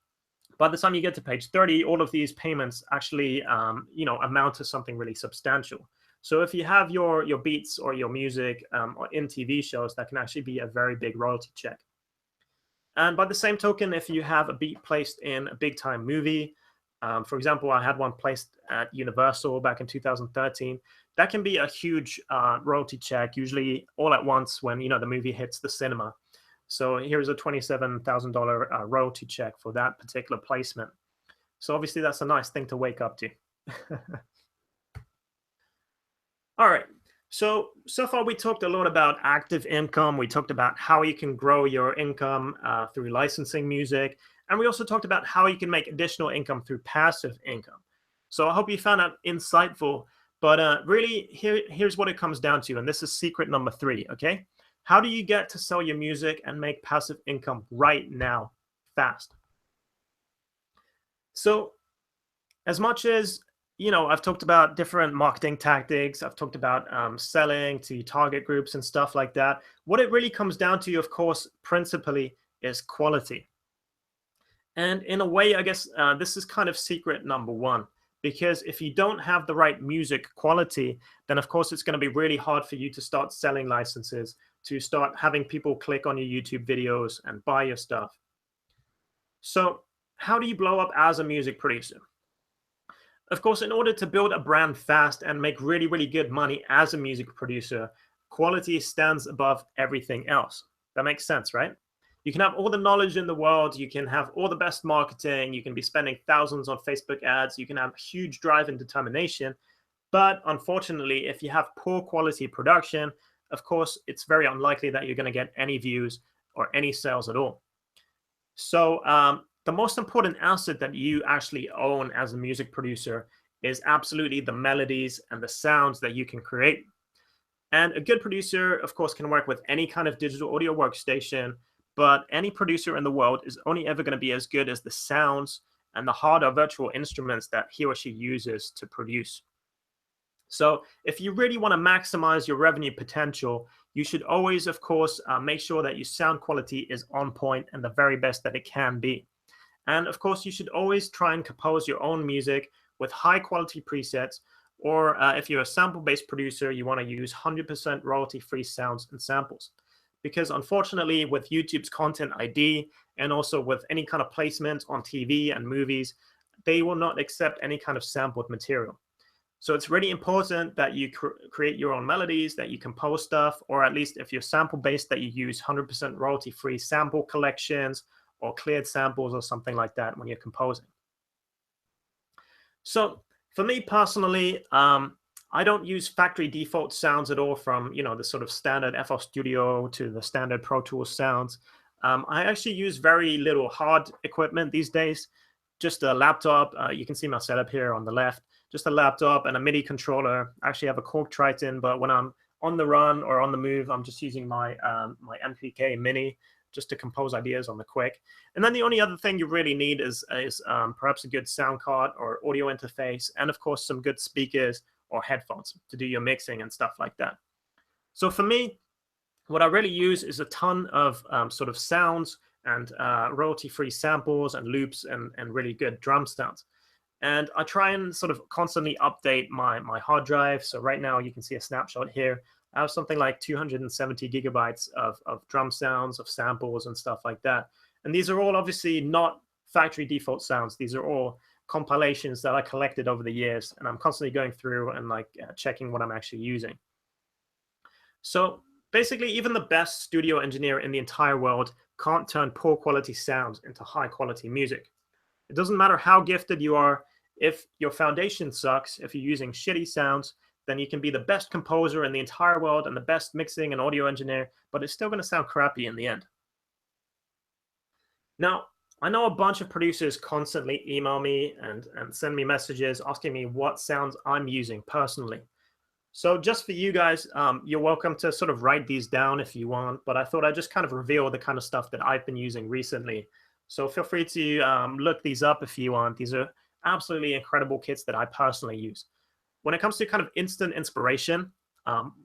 by the time you get to page 30, all of these payments actually, amount to something really substantial. So if you have your beats or your music in TV shows, that can actually be a very big royalty check. And by the same token, if you have a beat placed in a big time movie, for example, I had one placed at Universal back in 2013, that can be a huge royalty check, usually all at once when, the movie hits the cinema. So here's a $27,000 royalty check for that particular placement. So obviously that's a nice thing to wake up to. All right. So far we talked a lot about active income. We talked about how you can grow your income through licensing music. And we also talked about how you can make additional income through passive income. So I hope you found that insightful. But really, here's what it comes down to. And this is secret number 3, okay? How do you get to sell your music and make passive income right now, fast? So as much as I've talked about different marketing tactics. I've talked about selling to target groups and stuff like that. What it really comes down to, of course, principally is quality. And in a way, I guess this is kind of secret number 1, because if you don't have the right music quality, then of course it's going to be really hard for you to start selling licenses, to start having people click on your YouTube videos and buy your stuff. So how do you blow up as a music producer? Of course, in order to build a brand fast and make really, really good money as a music producer, quality stands above everything else. That makes sense, right? You can have all the knowledge in the world, you can have all the best marketing, you can be spending thousands on Facebook ads, you can have huge drive and determination. But unfortunately, if you have poor quality production, of course, it's very unlikely that you're going to get any views or any sales at all. So the most important asset that you actually own as a music producer is absolutely the melodies and the sounds that you can create. And a good producer, of course, can work with any kind of digital audio workstation, but any producer in the world is only ever going to be as good as the sounds and the harder virtual instruments that he or she uses to produce. So if you really want to maximize your revenue potential, you should always, of course, make sure that your sound quality is on point and the very best that it can be. And of course, you should always try and compose your own music with high quality presets, or if you're a sample-based producer, you want to use 100% royalty-free sounds and samples. Because unfortunately, with YouTube's Content ID and also with any kind of placement on TV and movies, they will not accept any kind of sampled material. So it's really important that you create your own melodies, that you compose stuff, or at least if you're sample-based, that you use 100% royalty-free sample collections or cleared samples or something like that when you're composing. So for me personally, I don't use factory default sounds at all, from the sort of standard FL Studio to the standard Pro Tools sounds. I actually use very little hard equipment these days. Just a laptop. You can see my setup here on the left. Just a laptop and a MIDI controller. I actually have a Korg Triton, but when I'm on the run or on the move, I'm just using my my MPK Mini just to compose ideas on the quick. And then the only other thing you really need is perhaps a good sound card or audio interface, and of course some good speakers or headphones to do your mixing and stuff like that. So for me, what I really use is a ton of sort of sounds and royalty-free samples and loops and really good drum sounds. And I try and sort of constantly update my hard drive. So right now you can see a snapshot here. I have something like 270 gigabytes of drum sounds, of samples and stuff like that. And these are all obviously not factory default sounds. These are all compilations that I collected over the years. And I'm constantly going through and checking what I'm actually using. So basically, even the best studio engineer in the entire world can't turn poor quality sounds into high quality music. It doesn't matter how gifted you are. If your foundation sucks, if you're using shitty sounds, then you can be the best composer in the entire world and the best mixing and audio engineer, but it's still going to sound crappy in the end. Now, I know a bunch of producers constantly email me and send me messages asking me what sounds I'm using personally. So just for you guys, you're welcome to sort of write these down if you want, but I thought I'd just kind of reveal the kind of stuff that I've been using recently. So feel free to look these up if you want. These are absolutely incredible kits that I personally use. When it comes to kind of instant inspiration,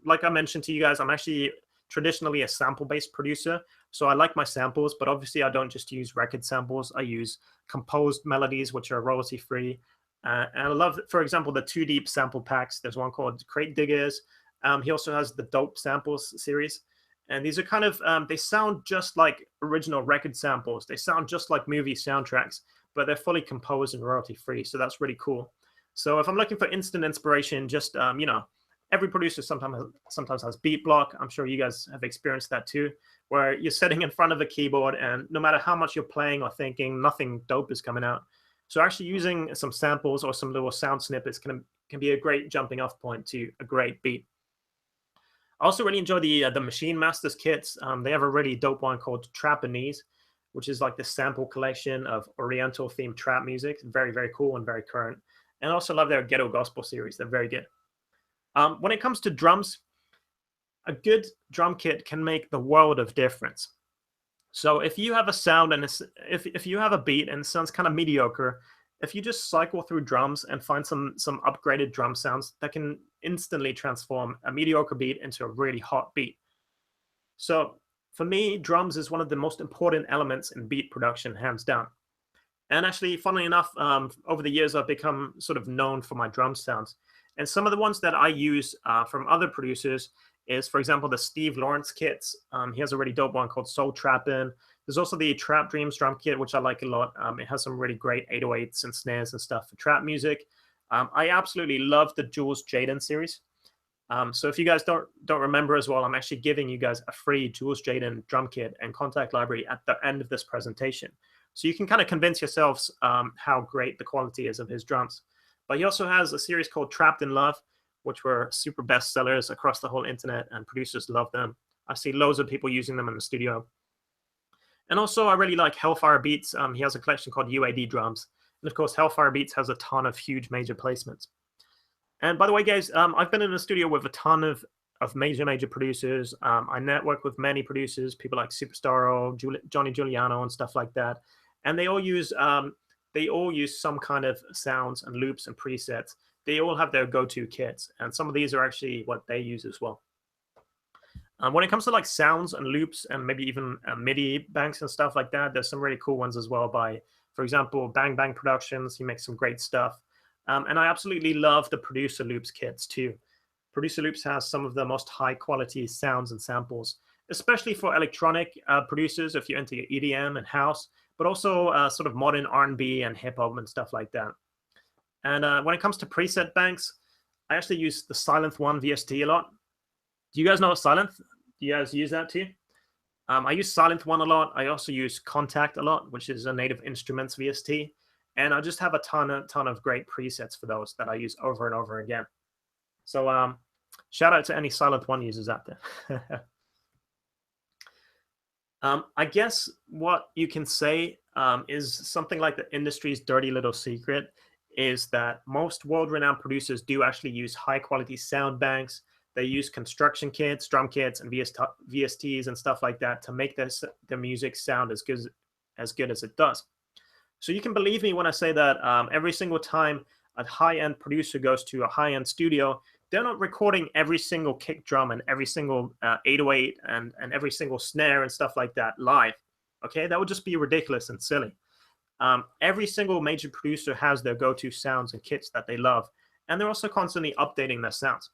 like I mentioned to you guys, I'm actually traditionally a sample-based producer. So I like my samples, but obviously I don't just use record samples. I use composed melodies, which are royalty-free. And I love, for example, the 2 Deep sample packs. There's one called Crate Diggers. He also has the Dope Samples series. And these are kind of, they sound just like original record samples. They sound just like movie soundtracks, but they're fully composed and royalty-free. So that's really cool. So if I'm looking for instant inspiration, just, every producer sometimes has beat block. I'm sure you guys have experienced that too, where you're sitting in front of a keyboard and no matter how much you're playing or thinking, nothing dope is coming out. So actually using some samples or some little sound snippets can be a great jumping off point to a great beat. I also really enjoy the Machine Masters kits. They have a really dope one called Trapanese, which is like the sample collection of Oriental themed trap music. Very, very cool and very current. And I also love their Ghetto Gospel series. They're very good. When it comes to drums, a good drum kit can make the world of difference. So if you have a sound and if you have a beat and it sounds kind of mediocre, if you just cycle through drums and find some upgraded drum sounds, that can instantly transform a mediocre beat into a really hot beat. So for me, drums is one of the most important elements in beat production, hands down. And actually, funnily enough, over the years, I've become sort of known for my drum sounds. And some of the ones that I use from other producers is, for example, the Steve Lawrence kits. He has a really dope one called Soul Trappin'. There's also the Trap Dreams drum kit, which I like a lot. It has some really great 808s and snares and stuff for trap music. I absolutely love the Jules Jaden series. So if you guys don't remember as well, I'm actually giving you guys a free Jules Jaden drum kit and contact library at the end of this presentation. So you can kind of convince yourselves how great the quality is of his drums. But he also has a series called Trapped in Love, which were super bestsellers across the whole internet, and producers love them. I see loads of people using them in the studio. And also, I really like Hellfire Beats. He has a collection called UAD drums. And of course, Hellfire Beats has a ton of huge major placements. And by the way, guys, I've been in the studio with a ton of major producers. I network with many producers, people like Superstar, Johnny Giuliano, and stuff like that. And they all use some kind of sounds and loops and presets. They all have their go-to kits, and some of these are actually what they use as well. When it comes to like sounds and loops and maybe even MIDI banks and stuff like that, there's some really cool ones as well by, for example, Bang Bang Productions. He makes some great stuff. And I absolutely love the Producer Loops kits too. Producer Loops has some of the most high quality sounds and samples, especially for electronic producers if you're into EDM and house, but also sort of modern R&B and hip hop and stuff like that. And when it comes to preset banks, I actually use the Silent One VST a lot. Do you guys know Silent? Do you guys use that too? I use Silent One a lot. I also use Contact a lot, which is a Native Instruments VST. And I just have a ton of great presets for those that I use over and over again. So shout out to any Silent One users out there. I guess what you can say is something like the industry's dirty little secret is that most world-renowned producers do actually use high-quality sound banks. They use construction kits, drum kits, and VSTs and stuff like that to make their music sound as good as it does. So you can believe me when I say that every single time a high-end producer goes to a high-end studio, they're not recording every single kick drum and every single 808 and every single snare and stuff like that live. Okay, that would just be ridiculous and silly. Every single major producer has their go-to sounds and kits that they love, and they're also constantly updating their sounds.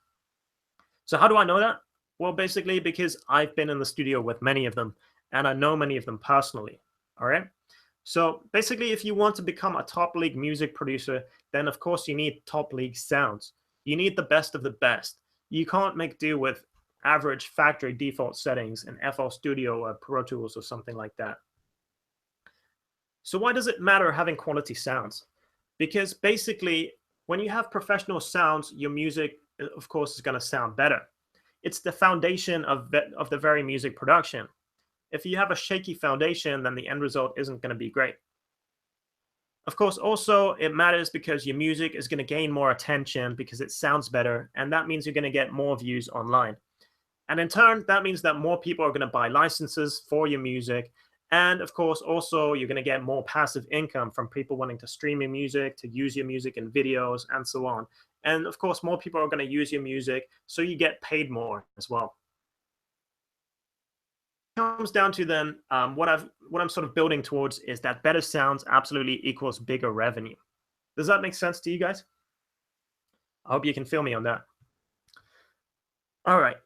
So how do I know that? Well, basically because I've been in the studio with many of them, and I know many of them personally. All right. So basically, if you want to become a top league music producer, then of course you need top league sounds. You need the best of the best. You can't make do with average factory default settings in FL Studio or Pro Tools or something like that. So why does it matter having quality sounds? Because basically, when you have professional sounds, your music, of course, is going to sound better. It's the foundation of the very music production. If you have a shaky foundation, then the end result isn't going to be great. Of course, also, it matters because your music is going to gain more attention because it sounds better, and that means you're going to get more views online. And in turn, that means that more people are going to buy licenses for your music. And of course, also, you're going to get more passive income from people wanting to stream your music, to use your music in videos, and so on. And of course, more people are going to use your music, so you get paid more as well. Comes down to then what I'm sort of building towards is that better sounds absolutely equals bigger revenue. Does that make sense to you guys? I hope you can feel me on that. All right,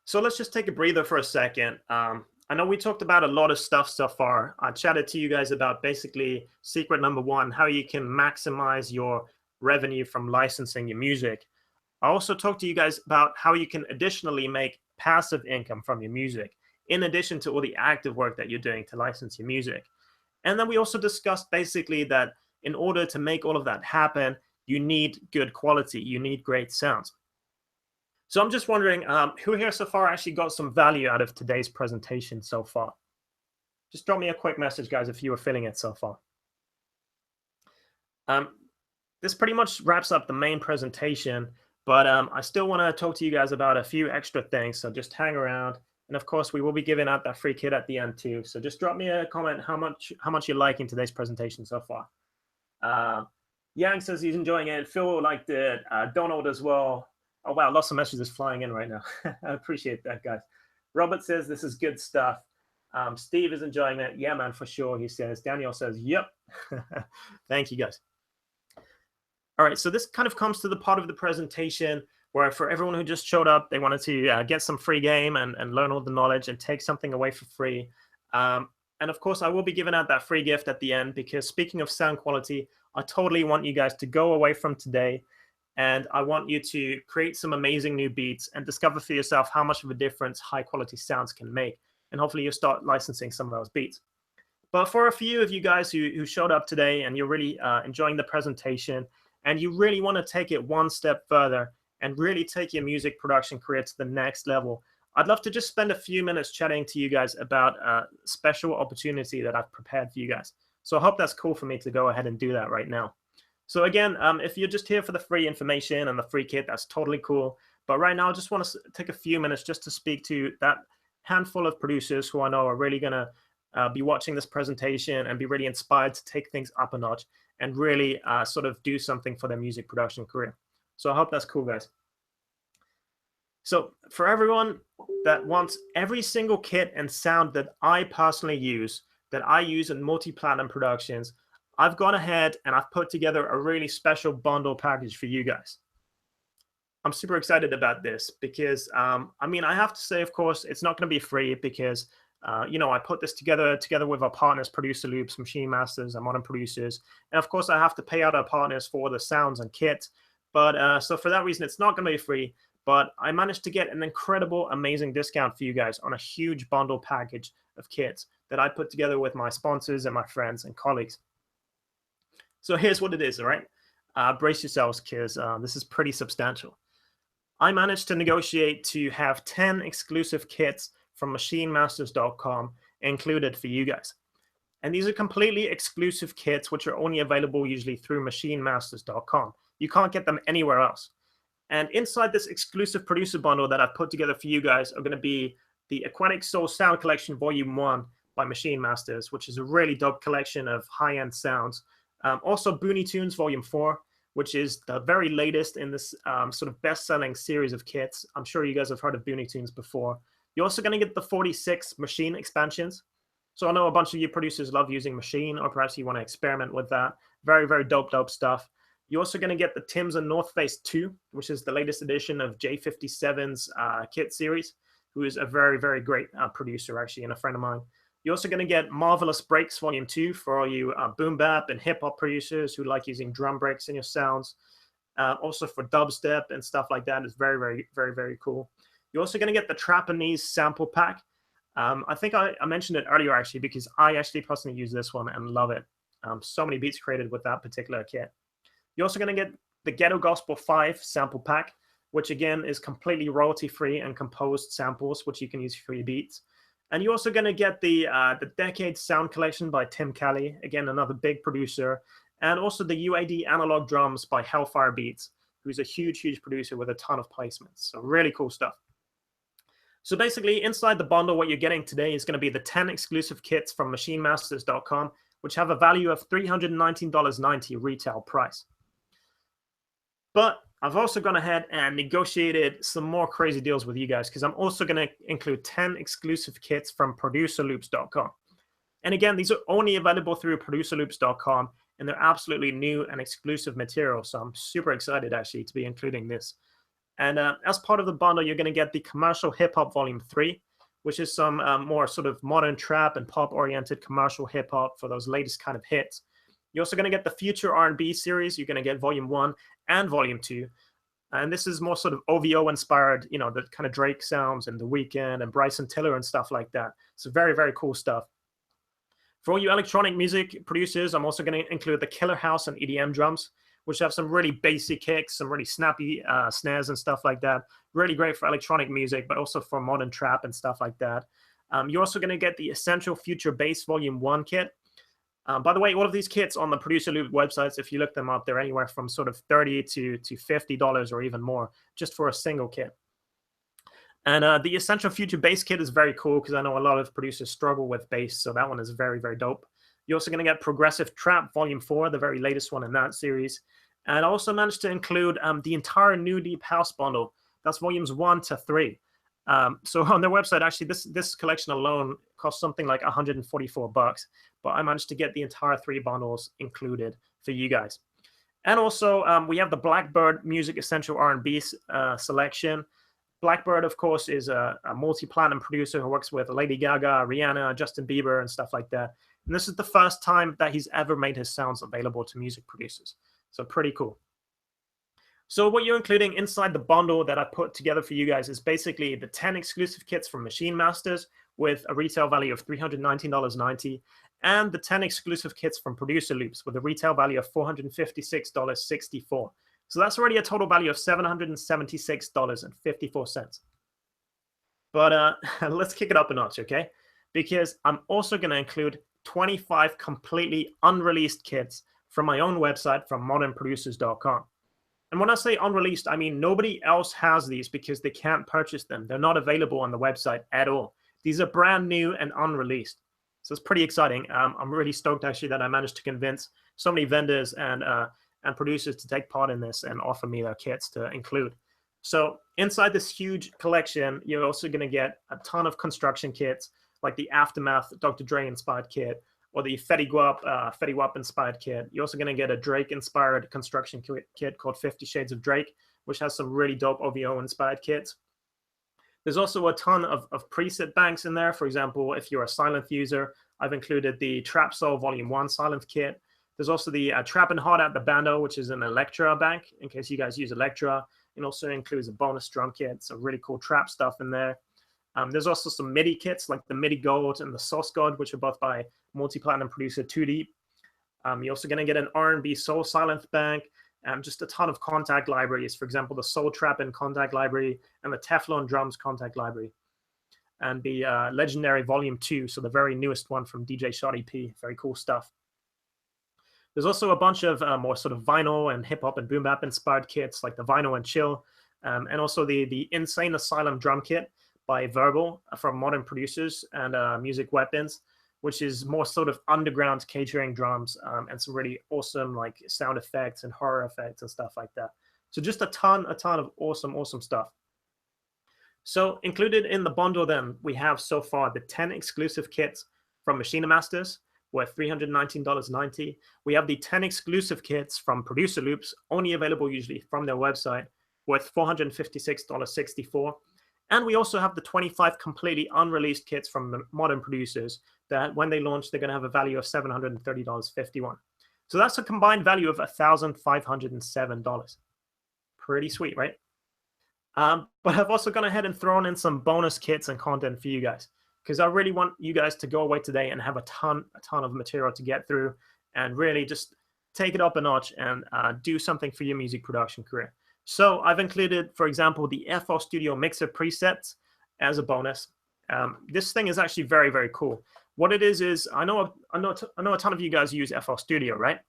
so let's just take a breather for a second. I know we talked about a lot of stuff so far. I chatted to you guys about basically secret number one, how you can maximize your revenue from licensing your music. I also talked to you guys about how you can additionally make passive income from your music, in addition to all the active work that you're doing to license your music. And then we also discussed basically that in order to make all of that happen, you need good quality, you need great sounds. So I'm just wondering, who here so far actually got some value out of today's presentation so far? Just drop me a quick message, guys, if you were feeling it so far. This pretty much wraps up the main presentation, but I still want to talk to you guys about a few extra things, so just hang around. And of course, we will be giving out that free kit at the end too. So just drop me a comment how much you're liking today's presentation so far. Yang says he's enjoying it. Phil liked it. Donald as well. Oh wow, lots of messages flying in right now. I appreciate that, guys. Robert says this is good stuff. Steve is enjoying it. Yeah, man, for sure. He says. Daniel says, yep. Thank you, guys. All right, so this kind of comes to the part of the presentation where for everyone who just showed up, they wanted to get some free game and learn all the knowledge and take something away for free. And of course, I will be giving out that free gift at the end because speaking of sound quality, I totally want you guys to go away from today And I want you to create some amazing new beats and discover for yourself how much of a difference high quality sounds can make. And hopefully you'll start licensing some of those beats. But for a few of you guys who showed up today and you're really enjoying the presentation and you really want to take it one step further and really take your music production career to the next level, I'd love to just spend a few minutes chatting to you guys about a special opportunity that I've prepared for you guys. So I hope that's cool for me to go ahead and do that right now. So again, if you're just here for the free information and the free kit, that's totally cool. But right now, I just want to take a few minutes just to speak to that handful of producers who I know are really going to be watching this presentation and be really inspired to take things up a notch and really sort of do something for their music production career. So I hope that's cool, guys. So for everyone that wants every single kit and sound that I personally use, that I use in multi-platinum productions, I've gone ahead and I've put together a really special bundle package for you guys. I'm super excited about this because, I mean, I have to say, of course, it's not going to be free because I put this together with our partners, Producer Loops, Machine Masters, and Modern Producers. And of course, I have to pay out our partners for the sounds and kits. But so for that reason, it's not going to be free. But I managed to get an incredible, amazing discount for you guys on a huge bundle package of kits that I put together with my sponsors and my friends and colleagues. So here's what it is, all right? Brace yourselves, because this is pretty substantial. I managed to negotiate to have 10 exclusive kits from machinemasters.com included for you guys. And these are completely exclusive kits, which are only available usually through machinemasters.com. You can't get them anywhere else. And inside this exclusive producer bundle that I've put together for you guys are going to be the Aquatic Soul Sound Collection Volume 1 by Machine Masters, which is a really dope collection of high-end sounds. Also, Booney Tunes Volume 4, which is the very latest in this sort of best-selling series of kits. I'm sure you guys have heard of Booney Tunes before. You're also going to get the 46 Machine expansions. So I know a bunch of you producers love using Machine, or perhaps you want to experiment with that. Very, very dope stuff. You're also going to get the Tim's and North Face 2, which is the latest edition of J57's kit series, who is a very, very great producer, actually, and a friend of mine. You're also going to get Marvelous Breaks Volume 2 for all you boom bap and hip hop producers who like using drum breaks in your sounds. Also for dubstep and stuff like that. It's very, very, very, very cool. You're also going to get the Trapanese sample pack. I think I mentioned it earlier, actually, because I actually personally use this one and love it. So many beats created with that particular kit. You're also going to get the Ghetto Gospel 5 sample pack, which again is completely royalty-free and composed samples, which you can use for your beats. And you're also going to get the Decade Sound Collection by Tim Kelly, again, another big producer, and also the UAD Analog Drums by Hellfire Beats, who's a huge, huge producer with a ton of placements. So really cool stuff. So basically, inside the bundle, what you're getting today is going to be the 10 exclusive kits from machinemasters.com, which have a value of $319.90 retail price. But I've also gone ahead and negotiated some more crazy deals with you guys because I'm also going to include 10 exclusive kits from producerloops.com. And again, these are only available through producerloops.com, and they're absolutely new and exclusive material. So I'm super excited, actually, to be including this. And as part of the bundle, you're going to get the Commercial Hip Hop Volume 3, which is some more sort of modern trap and pop-oriented commercial hip hop for those latest kind of hits. You're also going to get the Future R&B series. You're going to get Volume 1 and Volume 2. And this is more sort of OVO inspired, you know, the kind of Drake sounds and The Weeknd and Bryson Tiller and stuff like that. So very, very cool stuff. For all you electronic music producers, I'm also going to include the Killer House and EDM drums, which have some really bassy kicks, some really snappy snares and stuff like that. Really great for electronic music, but also for modern trap and stuff like that. You're also going to get the Essential Future Bass Volume 1 kit. By the way, all of these kits on the Producer Loop websites, if you look them up, they're anywhere from sort of $30 to $50 or even more just for a single kit. And the Essential Future Bass kit is very cool because I know a lot of producers struggle with bass, so that one is very, very dope. You're also going to get Progressive Trap Volume 4, the very latest one in that series. And I also managed to include the entire New Deep House bundle. That's Volumes 1 to 3. So on their website, actually, this collection alone costs something like $144, but I managed to get the entire 3 bundles included for you guys. And also, we have the Blackbird Music Essential R&B selection. Blackbird, of course, is a multi-platinum producer who works with Lady Gaga, Rihanna, Justin Bieber, and stuff like that. And this is the first time that he's ever made his sounds available to music producers. So pretty cool. So what you're including inside the bundle that I put together for you guys is basically the 10 exclusive kits from Machine Masters with a retail value of $319.90, and the 10 exclusive kits from Producer Loops with a retail value of $456.64. So that's already a total value of $776.54. But let's kick it up a notch, okay? Because I'm also going to include 25 completely unreleased kits from my own website, from modernproducers.com. And when I say unreleased, I mean nobody else has these because they can't purchase them. They're not available on the website at all. These are brand new and unreleased. So it's pretty exciting. I'm really stoked, actually, that I managed to convince so many vendors and producers to take part in this and offer me their kits to include. So inside this huge collection, you're also going to get a ton of construction kits, like the Aftermath Dr. Dre inspired kit, or the Fetty Wap inspired kit. You're also going to get a Drake inspired construction kit called 50 Shades of Drake, which has some really dope OVO inspired kits. There's also a ton of preset banks in there. For example, if you're a Sylenth user, I've included the Trap Soul Volume 1 Sylenth kit. There's also the Trappin' Hard at the Bando, which is an Electra bank, in case you guys use Electra. It also includes a bonus drum kit, some really cool trap stuff in there. There's also some MIDI kits, like the MIDI Gold and the Source God, which are both by multi-platinum producer 2D. You're also going to get an R&B Soul Sylenth bank, and just a ton of contact libraries. For example, the Soul Trappin' contact library and the Teflon Drums contact library. And the Legendary Volume 2, so the very newest one from DJ Shoddy P. Very cool stuff. There's also a bunch of more sort of vinyl and hip-hop and boom-bap inspired kits, like the Vinyl and Chill, and also the Insane Asylum drum kit by Verbal from Modern Producers and Music Weapons, which is more sort of underground catering drums and some really awesome like sound effects and horror effects and stuff like that. So just a ton of awesome stuff. So included in the bundle then, we have so far the 10 exclusive kits from Machine Masters worth $319.90. We have the 10 exclusive kits from Producer Loops, only available usually from their website, worth $456.64. And we also have the 25 completely unreleased kits from the Modern Producers that when they launch, they're going to have a value of $730.51. So that's a combined value of $1,507. Pretty sweet, right? But I've also gone ahead and thrown in some bonus kits and content for you guys, because I really want you guys to go away today and have a ton of material to get through and really just take it up a notch and do something for your music production career. So I've included, for example, the FL Studio Mixer presets as a bonus. This thing is actually very cool. What it is I know a ton of you guys use FL Studio, right?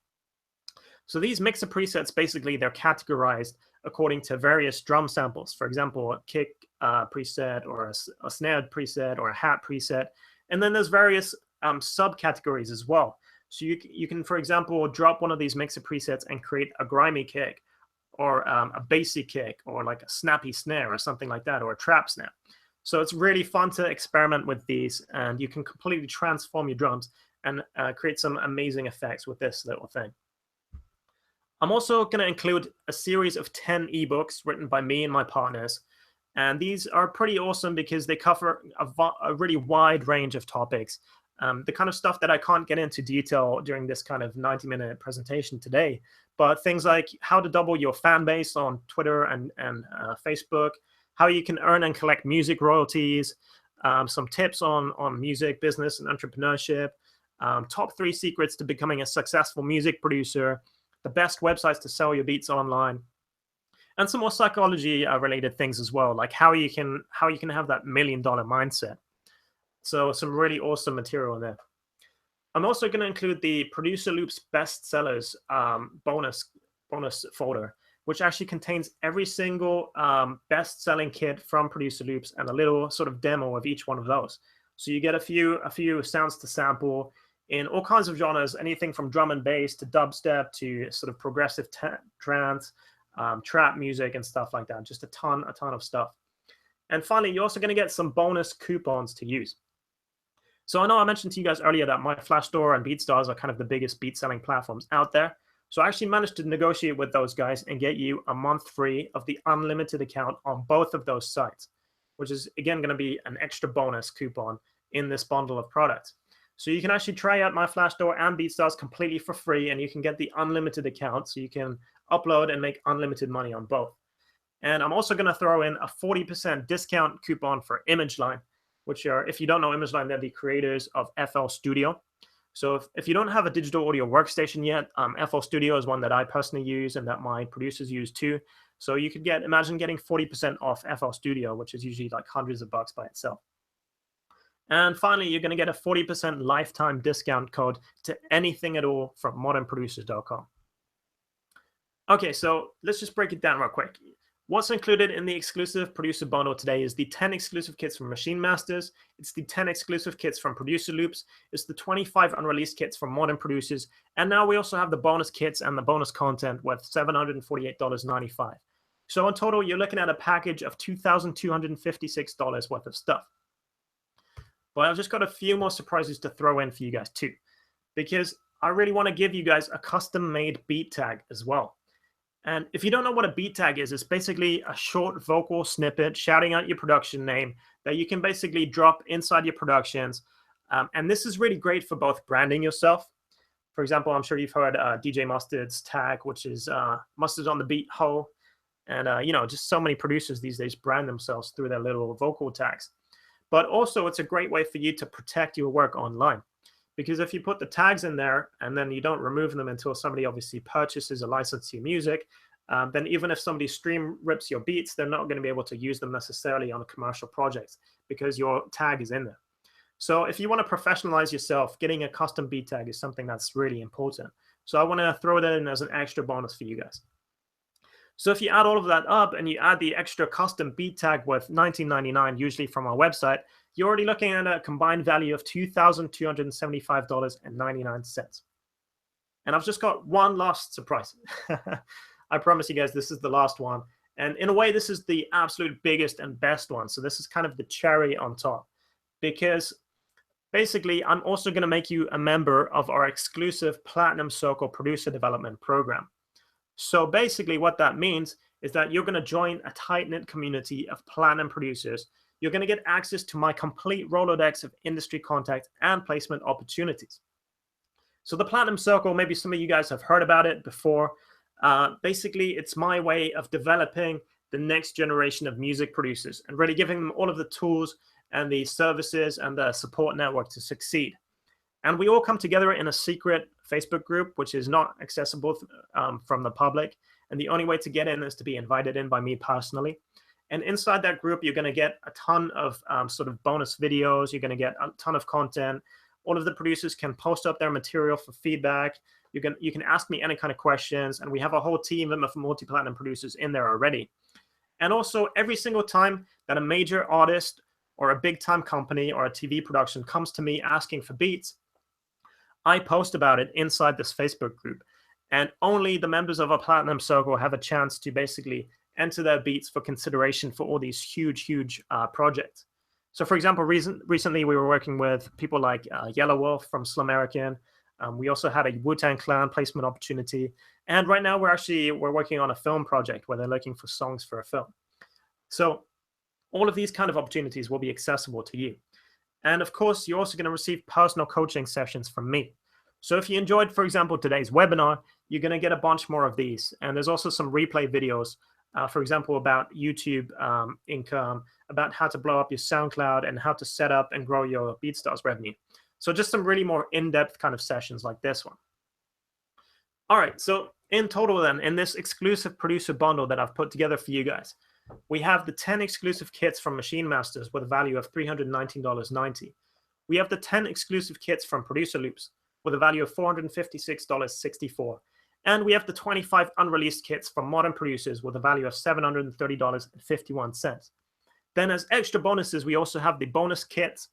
So these mixer presets, basically, they're categorized according to various drum samples. For example, a kick preset, or a snare preset, or a hat preset. And then there's various subcategories as well. So you can, for example, drop one of these mixer presets and create a grimy kick, or a bassy kick, or like a snappy snare or something like that, or a trap snare. So it's really fun to experiment with these, and you can completely transform your drums and create some amazing effects with this little thing. I'm also going to include a series of 10 ebooks written by me and my partners. And these are pretty awesome because they cover a really wide range of topics. The kind of stuff that I can't get into detail during this kind of 90-minute presentation today, but things like how to double your fan base on Twitter and Facebook, how you can earn and collect music royalties, some tips on music, business, and entrepreneurship, top 3 secrets to becoming a successful music producer, the best websites to sell your beats online, and some more psychology related things as well, like how you can have that $1 million mindset. So some really awesome material in there. I'm also going to include the Producer Loops bestsellers bonus folder, which actually contains every single best-selling kit from Producer Loops and a little sort of demo of each one of those. So you get a few sounds to sample in all kinds of genres, anything from drum and bass to dubstep to sort of progressive trance, trap music and stuff like that. Just a ton of stuff. And finally, you're also going to get some bonus coupons to use. So I know I mentioned to you guys earlier that my Flashstore and BeatStars are kind of the biggest beat selling platforms out there. So I actually managed to negotiate with those guys and get you a month free of the unlimited account on both of those sites, which is again going to be an extra bonus coupon in this bundle of products. So you can actually try out My Flash Store and BeatStars completely for free, and you can get the unlimited account, so you can upload and make unlimited money on both. And I'm also going to throw in a 40% discount coupon for ImageLine, which are, if you don't know ImageLine, they're the creators of FL Studio. So if you don't have a digital audio workstation yet, FL Studio is one that I personally use and that my producers use too. So you could imagine getting 40% off FL Studio, which is usually like hundreds of bucks by itself. And finally, you're going to get a 40% lifetime discount code to anything at all from modernproducers.com. Okay, so let's just break it down real quick. What's included in the exclusive producer bundle today is the 10 exclusive kits from Machine Masters, it's the 10 exclusive kits from Producer Loops, it's the 25 unreleased kits from Modern Producers, and now we also have the bonus kits and the bonus content worth $748.95. So in total, you're looking at a package of $2,256 worth of stuff. But I've just got a few more surprises to throw in for you guys too, because I really want to give you guys a custom-made beat tag as well. And if you don't know what a beat tag is, it's basically a short vocal snippet shouting out your production name that you can basically drop inside your productions. And this is really great for both branding yourself. For example, I'm sure you've heard DJ Mustard's tag, which is Mustard's on the beat ho. And, just so many producers these days brand themselves through their little vocal tags. But also, it's a great way for you to protect your work online. Because if you put the tags in there and then you don't remove them until somebody obviously purchases a license to your music, then even if somebody stream rips your beats, they're not going to be able to use them necessarily on commercial projects because your tag is in there. So if you want to professionalize yourself, getting a custom beat tag is something that's really important. So I want to throw that in as an extra bonus for you guys. So if you add all of that up and you add the extra custom beat tag worth $19.99, usually from our website, you're already looking at a combined value of $2,275.99. And I've just got one last surprise. I promise you guys, this is the last one. And in a way, this is the absolute biggest and best one. So this is kind of the cherry on top. Because basically, I'm also going to make you a member of our exclusive Platinum Circle producer development program. So basically what that means is that you're going to join a tight-knit community of platinum producers. You're going to get access to my complete Rolodex of industry contacts and placement opportunities. So the Platinum Circle, maybe some of you guys have heard about it before. Basically, it's my way of developing the next generation of music producers and really giving them all of the tools and the services and the support network to succeed. And we all come together in a secret Facebook group, which is not accessible from the public. And the only way to get in is to be invited in by me personally. And inside that group, you're going to get a ton of sort of bonus videos. You're going to get a ton of content. All of the producers can post up their material for feedback. You can ask me any kind of questions. And we have a whole team of multi-platinum producers in there already. And also, every single time that a major artist or a big-time company or a TV production comes to me asking for beats, I post about it inside this Facebook group. And only the members of our Platinum Circle have a chance to basically enter their beats for consideration for all these huge projects. So for example, recently we were working with people like Yellow Wolf from Slumerican. We also had a Wu-Tang Clan placement opportunity. And right now we're working on a film project where they're looking for songs for a film. So all of these kind of opportunities will be accessible to you. And of course, you're also going to receive personal coaching sessions from me. So if you enjoyed, for example, today's webinar, you're going to get a bunch more of these. And there's also some replay videos, for example, about YouTube income, about how to blow up your SoundCloud and how to set up and grow your BeatStars revenue. So just some really more in-depth kind of sessions like this one. All right, so in total then, in this exclusive producer bundle that I've put together for you guys, we have the 10 exclusive kits from Machine Masters with a value of $319.90. We have the 10 exclusive kits from Producer Loops with a value of $456.64. And we have the 25 unreleased kits from Modern Producers with a value of $730.51. Then as extra bonuses, we also have the bonus kits,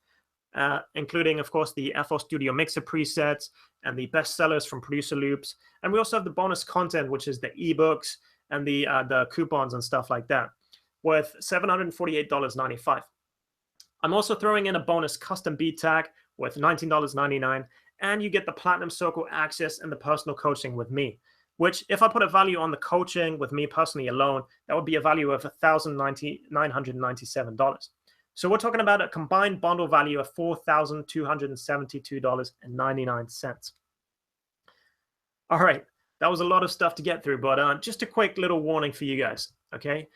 including, of course, the FL Studio Mixer presets and the best sellers from Producer Loops. And we also have the bonus content, which is the ebooks and the coupons and stuff like that, worth $748.95. I'm also throwing in a bonus custom beat tag worth $19.99, and you get the Platinum Circle access and the personal coaching with me, which if I put a value on the coaching with me personally alone, that would be a value of $1,997. So we're talking about a combined bundle value of $4,272.99. All right, that was a lot of stuff to get through, but just a quick little warning for you guys, okay?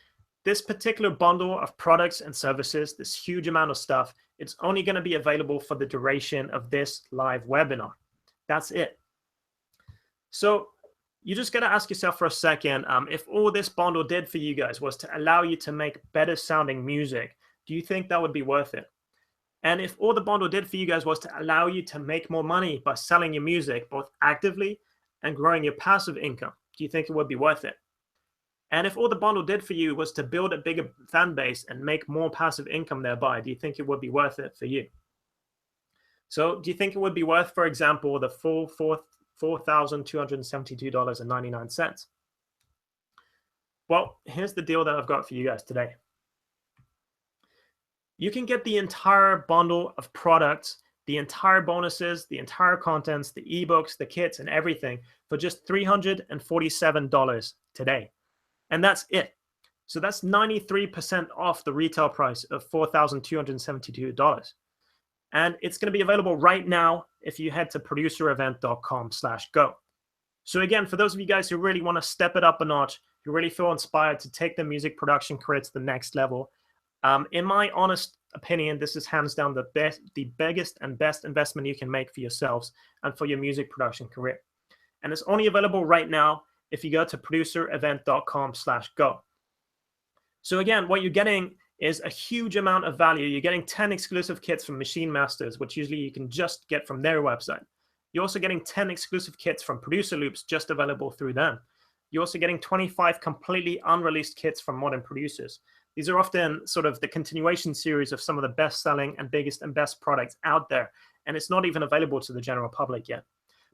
This particular bundle of products and services, this huge amount of stuff, it's only going to be available for the duration of this live webinar. That's it. So you just got to ask yourself for a second, if all this bundle did for you guys was to allow you to make better sounding music, do you think that would be worth it? And if all the bundle did for you guys was to allow you to make more money by selling your music, both actively and growing your passive income, do you think it would be worth it? And if all the bundle did for you was to build a bigger fan base and make more passive income thereby, do you think it would be worth it for you? So do you think it would be worth, for example, the full $4,272.99? Well, here's the deal that I've got for you guys today. You can get the entire bundle of products, the entire bonuses, the entire contents, the ebooks, the kits, and everything for just $347 today. And that's it. So that's 93% off the retail price of $4,272. And it's going to be available right now if you head to producerevent.com/go. So again, for those of you guys who really want to step it up a notch, who really feel inspired to take their music production career to the next level, in my honest opinion, this is hands down the biggest and best investment you can make for yourselves and for your music production career. And it's only available right now if you go to producerevent.com/go. So again, what you're getting is a huge amount of value. You're getting 10 exclusive kits from Machine Masters, which usually you can just get from their website. You're also getting 10 exclusive kits from Producer Loops, just available through them. You're also getting 25 completely unreleased kits from modern producers. These are often sort of the continuation series of some of the best-selling and biggest and best products out there, and it's not even available to the general public yet.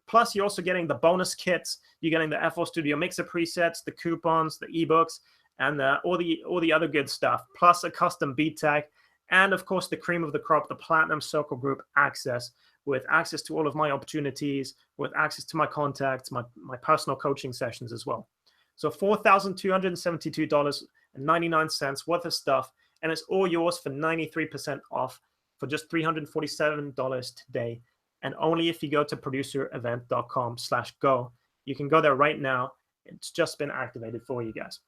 Plus, you're also getting the bonus kits. You're getting the FL Studio Mixer presets, the coupons, the ebooks, and all the other good stuff, plus a custom beat tag, and of course the cream of the crop, the Platinum Circle Group access, with access to all of my opportunities, with access to my contacts, my personal coaching sessions as well. So $4,272.99 worth of stuff, and it's all yours for 93% off for just $347 today. And only if you go to producerevent.com/go. You can go there right now. It's just been activated for you guys.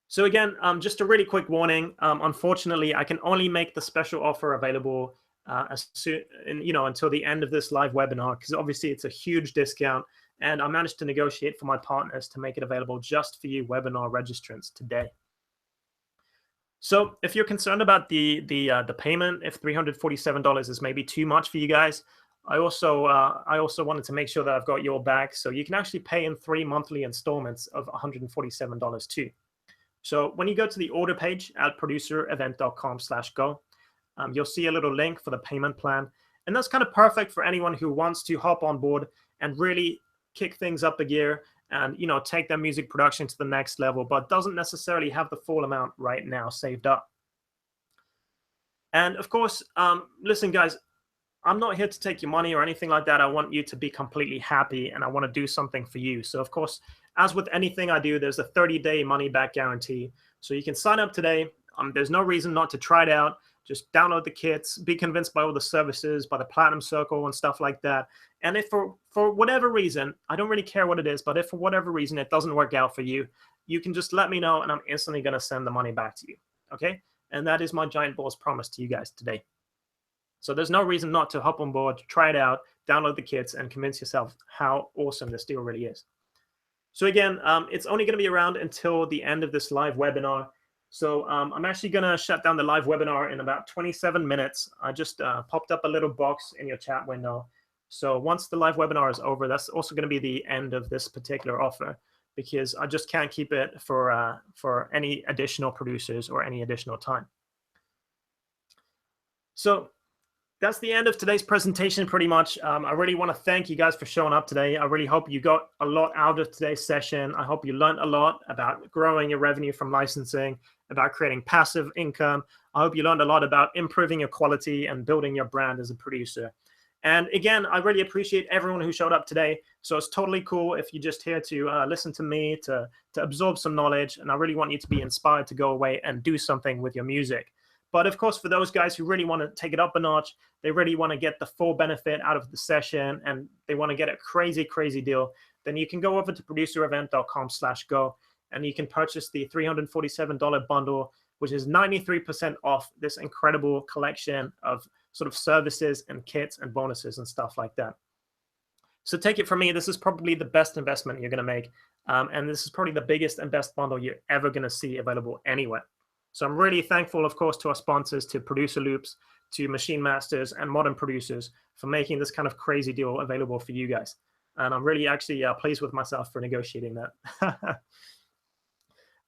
So again, just a really quick warning. Unfortunately, I can only make the special offer available until the end of this live webinar, because obviously it's a huge discount, and I managed to negotiate for my partners to make it available just for you webinar registrants today. So if you're concerned about the payment, if $347 is maybe too much for you guys, I also wanted to make sure that I've got your back. So you can actually pay in 3 monthly installments of $147 too. So when you go to the order page at producerevent.com/go, you'll see a little link for the payment plan. And that's kind of perfect for anyone who wants to hop on board and really kick things up a gear and, take their music production to the next level, but doesn't necessarily have the full amount right now saved up. And of course, listen, guys, I'm not here to take your money or anything like that. I want you to be completely happy, and I want to do something for you. So of course, as with anything I do, there's a 30-day money-back guarantee. So you can sign up today. There's no reason not to try it out. Just download the kits, be convinced by all the services, by the Platinum Circle and stuff like that. And if for whatever reason, I don't really care what it is, but if for whatever reason it doesn't work out for you, you can just let me know, and I'm instantly going to send the money back to you. Okay? And that is my giant balls promise to you guys today. So there's no reason not to hop on board, try it out, download the kits, and convince yourself how awesome this deal really is. So again, it's only going to be around until the end of this live webinar. So I'm actually going to shut down the live webinar in about 27 minutes. I just popped up a little box in your chat window. So once the live webinar is over, that's also going to be the end of this particular offer, because I just can't keep it for any additional producers or any additional time. So that's the end of today's presentation, pretty much. I really want to thank you guys for showing up today. I really hope you got a lot out of today's session. I hope you learned a lot about growing your revenue from licensing, about creating passive income. I hope you learned a lot about improving your quality and building your brand as a producer. And again, I really appreciate everyone who showed up today. So it's totally cool if you're just here to listen to me, to absorb some knowledge. And I really want you to be inspired to go away and do something with your music. But of course, for those guys who really want to take it up a notch, they really want to get the full benefit out of the session, and they want to get a crazy, crazy deal, then you can go over to producerevent.com/go, and you can purchase the $347 bundle, which is 93% off this incredible collection of sort of services and kits and bonuses and stuff like that. So take it from me, this is probably the best investment you're going to make. And this is probably the biggest and best bundle you're ever going to see available anywhere. So I'm really thankful, of course, to our sponsors, to Producer Loops, to Machine Masters, and Modern Producers for making this kind of crazy deal available for you guys. And I'm really actually pleased with myself for negotiating that.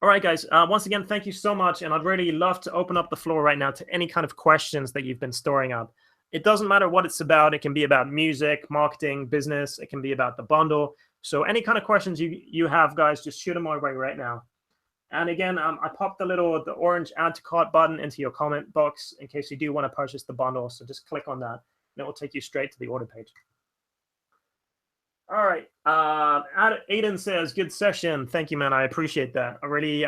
All right, guys, once again, thank you so much. And I'd really love to open up the floor right now to any kind of questions that you've been storing up. It doesn't matter what it's about. It can be about music, marketing, business. It can be about the bundle. So any kind of questions you have, guys, just shoot them my way right now. And again, I popped the orange add to cart button into your comment box in case you do want to purchase the bundle. So just click on that, and it will take you straight to the order page. All right. Aiden says, good session. Thank you, man. I appreciate that. I really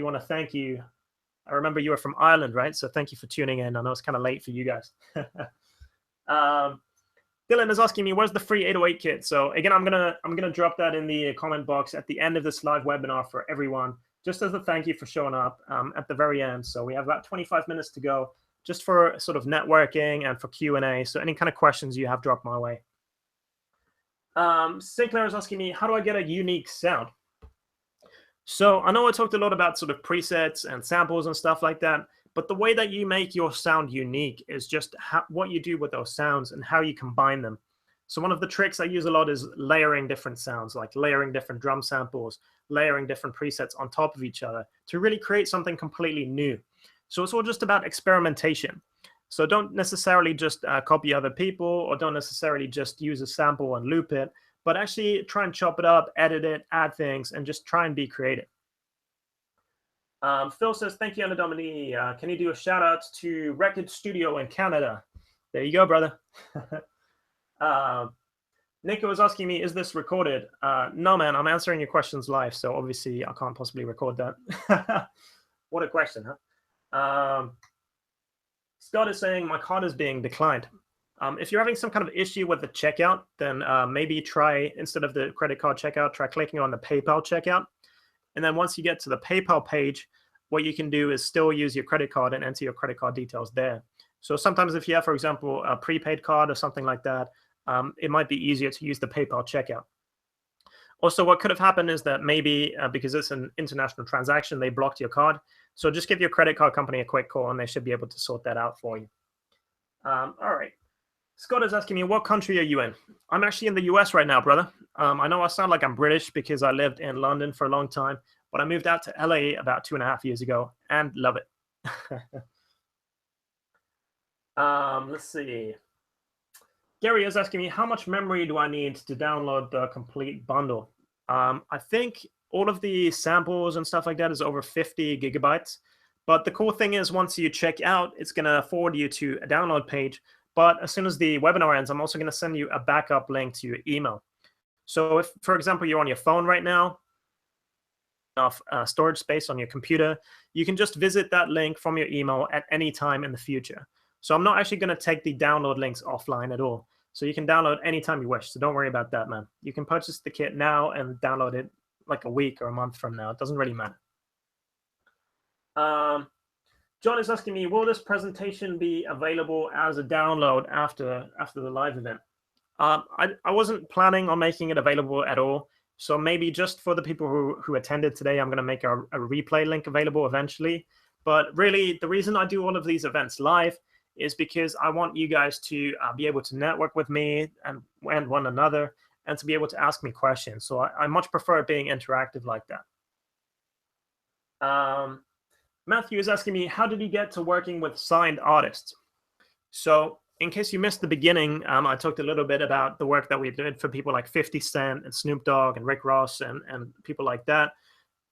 want to thank you. I remember you were from Ireland, right? So thank you for tuning in. I know it's kind of late for you guys. Dylan is asking me, where's the free 808 kit? So again, I'm gonna drop that in the comment box at the end of this live webinar for everyone, just as a thank you for showing up at the very end. So we have about 25 minutes to go, just for sort of networking and for Q&A. So any kind of questions you have, drop my way. Sinclair is asking me, how do I get a unique sound? So I know I talked a lot about sort of presets and samples and stuff like that, but the way that you make your sound unique is just what you do with those sounds and how you combine them. So one of the tricks I use a lot is layering different sounds, like layering different drum samples, layering different presets on top of each other to really create something completely new. So it's all just about experimentation. So don't necessarily just copy other people, or don't necessarily just use a sample and loop it, but actually try and chop it up, edit it, add things, and just try and be creative. Phil says, thank you, Anno Domini. Can you do a shout out to Record Studio in Canada? There you go, brother. Nico was asking me, is this recorded? No, man, I'm answering your questions live, so obviously I can't possibly record that. What a question, huh? Scott is saying, my card is being declined. If you're having some kind of issue with the checkout, then maybe try, instead of the credit card checkout, try clicking on the PayPal checkout. And then once you get to the PayPal page, what you can do is still use your credit card and enter your credit card details there. So sometimes if you have, for example, a prepaid card or something like that, it might be easier to use the PayPal checkout. Also, what could have happened is that maybe because it's an international transaction, they blocked your card. So just give your credit card company a quick call and they should be able to sort that out for you. All right. Scott is asking me, what country are you in? I'm actually in the US right now, brother. I know I sound like I'm British because I lived in London for a long time, but I moved out to LA about 2.5 years ago and love it. Let's see. Gary is asking me, how much memory do I need to download the complete bundle? I think all of the samples and stuff like that is over 50 gigabytes. But the cool thing is once you check out, it's going to forward you to a download page. But as soon as the webinar ends, I'm also going to send you a backup link to your email. So if, for example, you're on your phone right now, enough storage space on your computer, you can just visit that link from your email at any time in the future. So I'm not actually going to take the download links offline at all. So you can download anytime you wish. So don't worry about that, man. You can purchase the kit now and download it like a week or a month from now. It doesn't really matter. John is asking me, will this presentation be available as a download after the live event? I wasn't planning on making it available at all. So maybe just for the people who attended today, I'm going to make a replay link available eventually. But really, the reason I do all of these events live is because I want you guys to be able to network with me and one another and to be able to ask me questions. So I much prefer it being interactive like that. Matthew is asking me, how did you get to working with signed artists? So in case you missed the beginning, I talked a little bit about the work that we did for people like 50 Cent and Snoop Dogg and Rick Ross and people like that.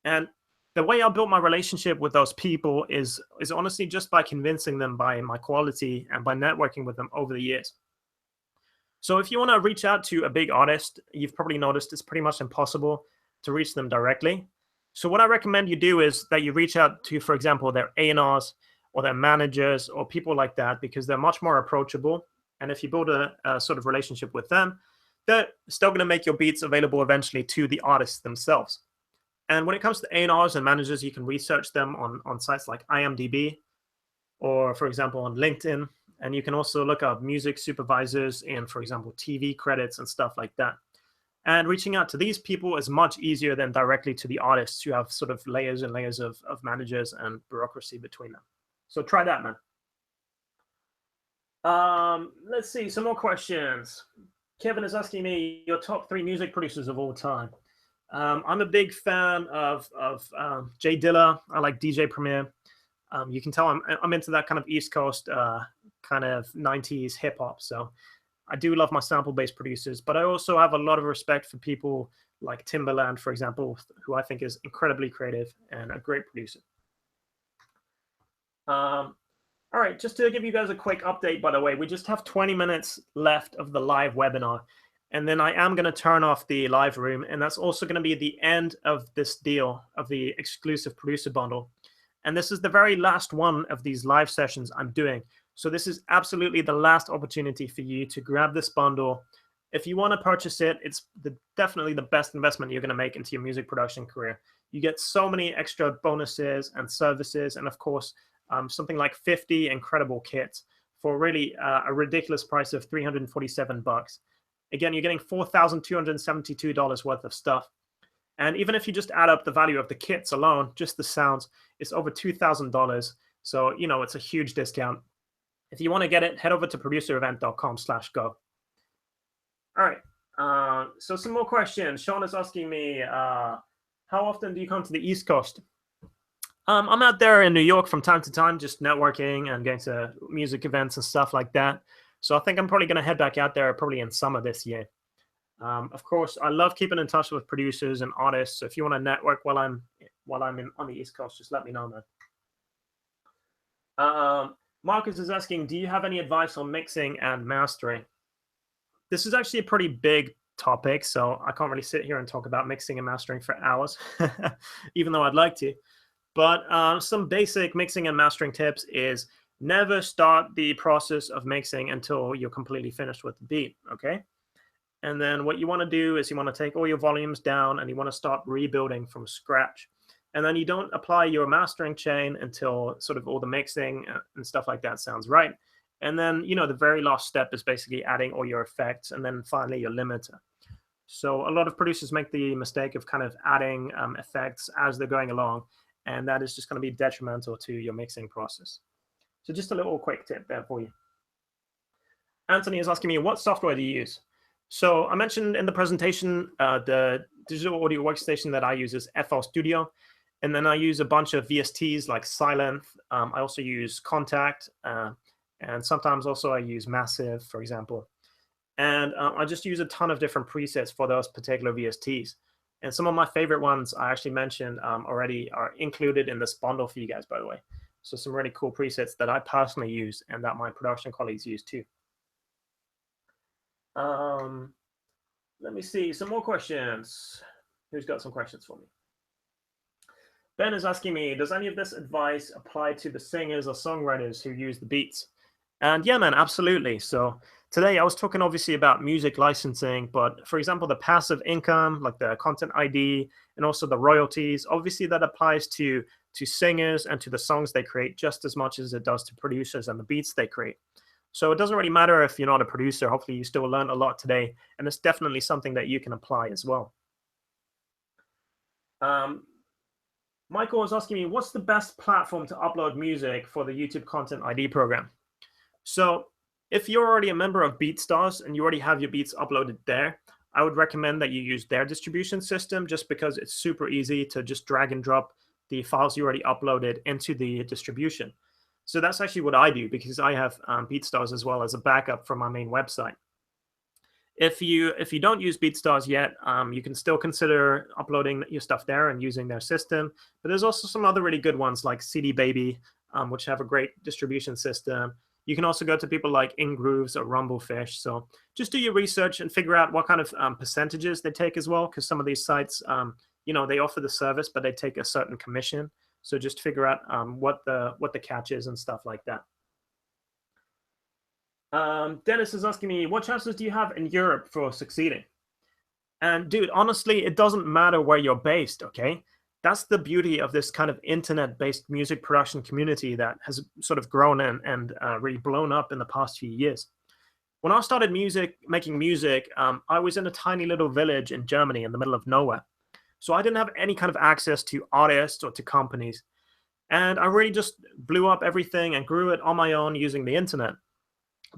And the way I built my relationship with those people is honestly just by convincing them by my quality and by networking with them over the years. So if you want to reach out to a big artist, you've probably noticed it's pretty much impossible to reach them directly. So what I recommend you do is that you reach out to, for example, their A&Rs or their managers or people like that, because they're much more approachable. And if you build a sort of relationship with them, they're still going to make your beats available eventually to the artists themselves. And when it comes to A&Rs and managers, you can research them on sites like IMDb or, for example, on LinkedIn. And you can also look up music supervisors in, for example, TV credits and stuff like that. And reaching out to these people is much easier than directly to the artists who have sort of layers and layers of managers and bureaucracy between them. So try that, man. Let's see, some more questions. Kevin is asking me your top 3 music producers of all time. I'm a big fan of Jay Dilla. I like DJ Premier. You can tell I'm into that kind of East Coast kind of 90s hip hop. So I do love my sample-based producers, but I also have a lot of respect for people like Timbaland, for example, who I think is incredibly creative and a great producer. All right, just to give you guys a quick update, by the way, we just have 20 minutes left of the live webinar, and then I am going to turn off the live room, and that's also going to be the end of this deal of the exclusive producer bundle. And this is the very last one of these live sessions I'm doing. So this is absolutely the last opportunity for you to grab this bundle. If you want to purchase it, it's definitely the best investment you're going to make into your music production career. You get so many extra bonuses and services, and of course, something like 50 incredible kits for really a ridiculous price of $347. Again, you're getting $4,272 worth of stuff. And even if you just add up the value of the kits alone, just the sounds, it's over $2,000. So, you know, it's a huge discount. If you want to get it, head over to producerevent.com/go. All right. So some more questions. Sean is asking me, how often do you come to the East Coast? I'm out there in New York from time to time, just networking and going to music events and stuff like that. So I think I'm probably going to head back out there probably in summer this year. Of course, I love keeping in touch with producers and artists. So if you want to network while I'm on the East Coast, just let me know, man. Marcus is asking, do you have any advice on mixing and mastering? This is actually a pretty big topic, so I can't really sit here and talk about mixing and mastering for hours, even though I'd like to. But some basic mixing and mastering tips is never start the process of mixing until you're completely finished with the beat, okay? And then what you want to do is you want to take all your volumes down and you want to start rebuilding from scratch. And then you don't apply your mastering chain until sort of all the mixing and stuff like that sounds right. And then, you know, the very last step is basically adding all your effects and then finally your limiter. So a lot of producers make the mistake of kind of adding effects as they're going along, and that is just going to be detrimental to your mixing process. So just a little quick tip there for you. Anthony is asking me, what software do you use? So I mentioned in the presentation, the digital audio workstation that I use is FL Studio. And then I use a bunch of VSTs like Silent. I also use Contact. And sometimes also I use Massive, for example. And I just use a ton of different presets for those particular VSTs. And some of my favorite ones I actually mentioned already are included in this bundle for you guys, by the way. So some really cool presets that I personally use and that my production colleagues use too. Let me see, some more questions. Who's got some questions for me? Ben is asking me, does any of this advice apply to the singers or songwriters who use the beats? And yeah, man, absolutely. So today I was talking obviously about music licensing, but for example, the passive income, like the content ID and also the royalties, obviously that applies to singers and to the songs they create just as much as it does to producers and the beats they create. So it doesn't really matter if you're not a producer. Hopefully you still learned a lot today, and it's definitely something that you can apply as well. Michael was asking me, what's the best platform to upload music for the YouTube Content ID program? So if you're already a member of BeatStars and you already have your beats uploaded there, I would recommend that you use their distribution system just because it's super easy to just drag and drop the files you already uploaded into the distribution. So that's actually what I do because I have BeatStars as well as a backup from my main website. If you don't use BeatStars yet, you can still consider uploading your stuff there and using their system. But there's also some other really good ones like CD Baby, which have a great distribution system. You can also go to people like InGrooves or Rumblefish. So just do your research and figure out what kind of percentages they take as well, because some of these sites, you know, they offer the service, but they take a certain commission. So just figure out what the catch is and stuff like that. Dennis is asking me, what chances do you have in Europe for succeeding? And dude, honestly, it doesn't matter where you're based, okay? That's the beauty of this kind of internet-based music production community that has sort of grown and really blown up in the past few years. When I started making music, I was in a tiny little village in Germany in the middle of nowhere. So I didn't have any kind of access to artists or to companies. And I really just blew up everything and grew it on my own using the internet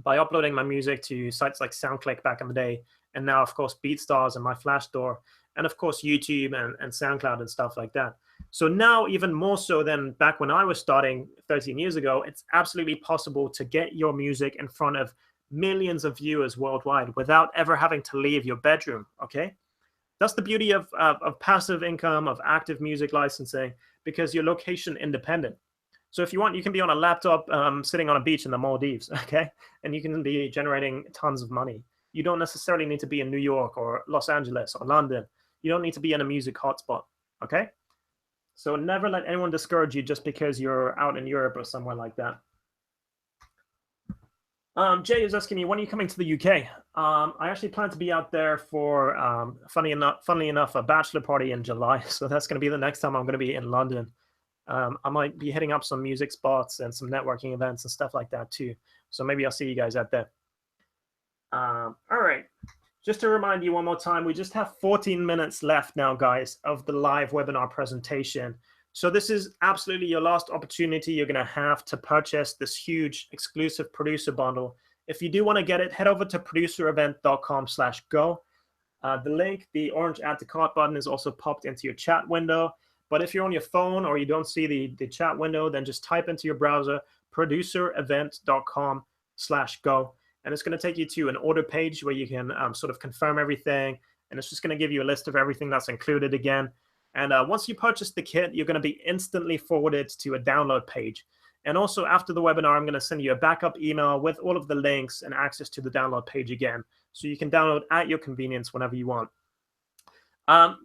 by uploading my music to sites like SoundClick back in the day. And now, of course, BeatStars and my Flash Store, and of course, YouTube and SoundCloud and stuff like that. So now, even more so than back when I was starting 13 years ago, it's absolutely possible to get your music in front of millions of viewers worldwide without ever having to leave your bedroom, okay? That's the beauty of passive income, of active music licensing, because you're location independent. So if you want, you can be on a laptop sitting on a beach in the Maldives, okay? And you can be generating tons of money. You don't necessarily need to be in New York or Los Angeles or London. You don't need to be in a music hotspot, okay? So never let anyone discourage you just because you're out in Europe or somewhere like that. Jay is asking me, when are you coming to the UK? I actually plan to be out there for, funnily enough, a bachelor party in July. So that's going to be the next time I'm going to be in London. I might be hitting up some music spots and some networking events and stuff like that too. So maybe I'll see you guys out there. All right. Just to remind you one more time, we just have 14 minutes left now, guys, of the live webinar presentation. So this is absolutely your last opportunity you're going to have to purchase this huge exclusive producer bundle. If you do want to get it, head over to producerevent.com/go. The link, the orange add to cart button, is also popped into your chat window. But if you're on your phone or you don't see the chat window, then just type into your browser producerevent.com/go. And it's going to take you to an order page where you can sort of confirm everything. And it's just going to give you a list of everything that's included again. And once you purchase the kit, you're going to be instantly forwarded to a download page. And also after the webinar, I'm going to send you a backup email with all of the links and access to the download page again. So you can download at your convenience whenever you want.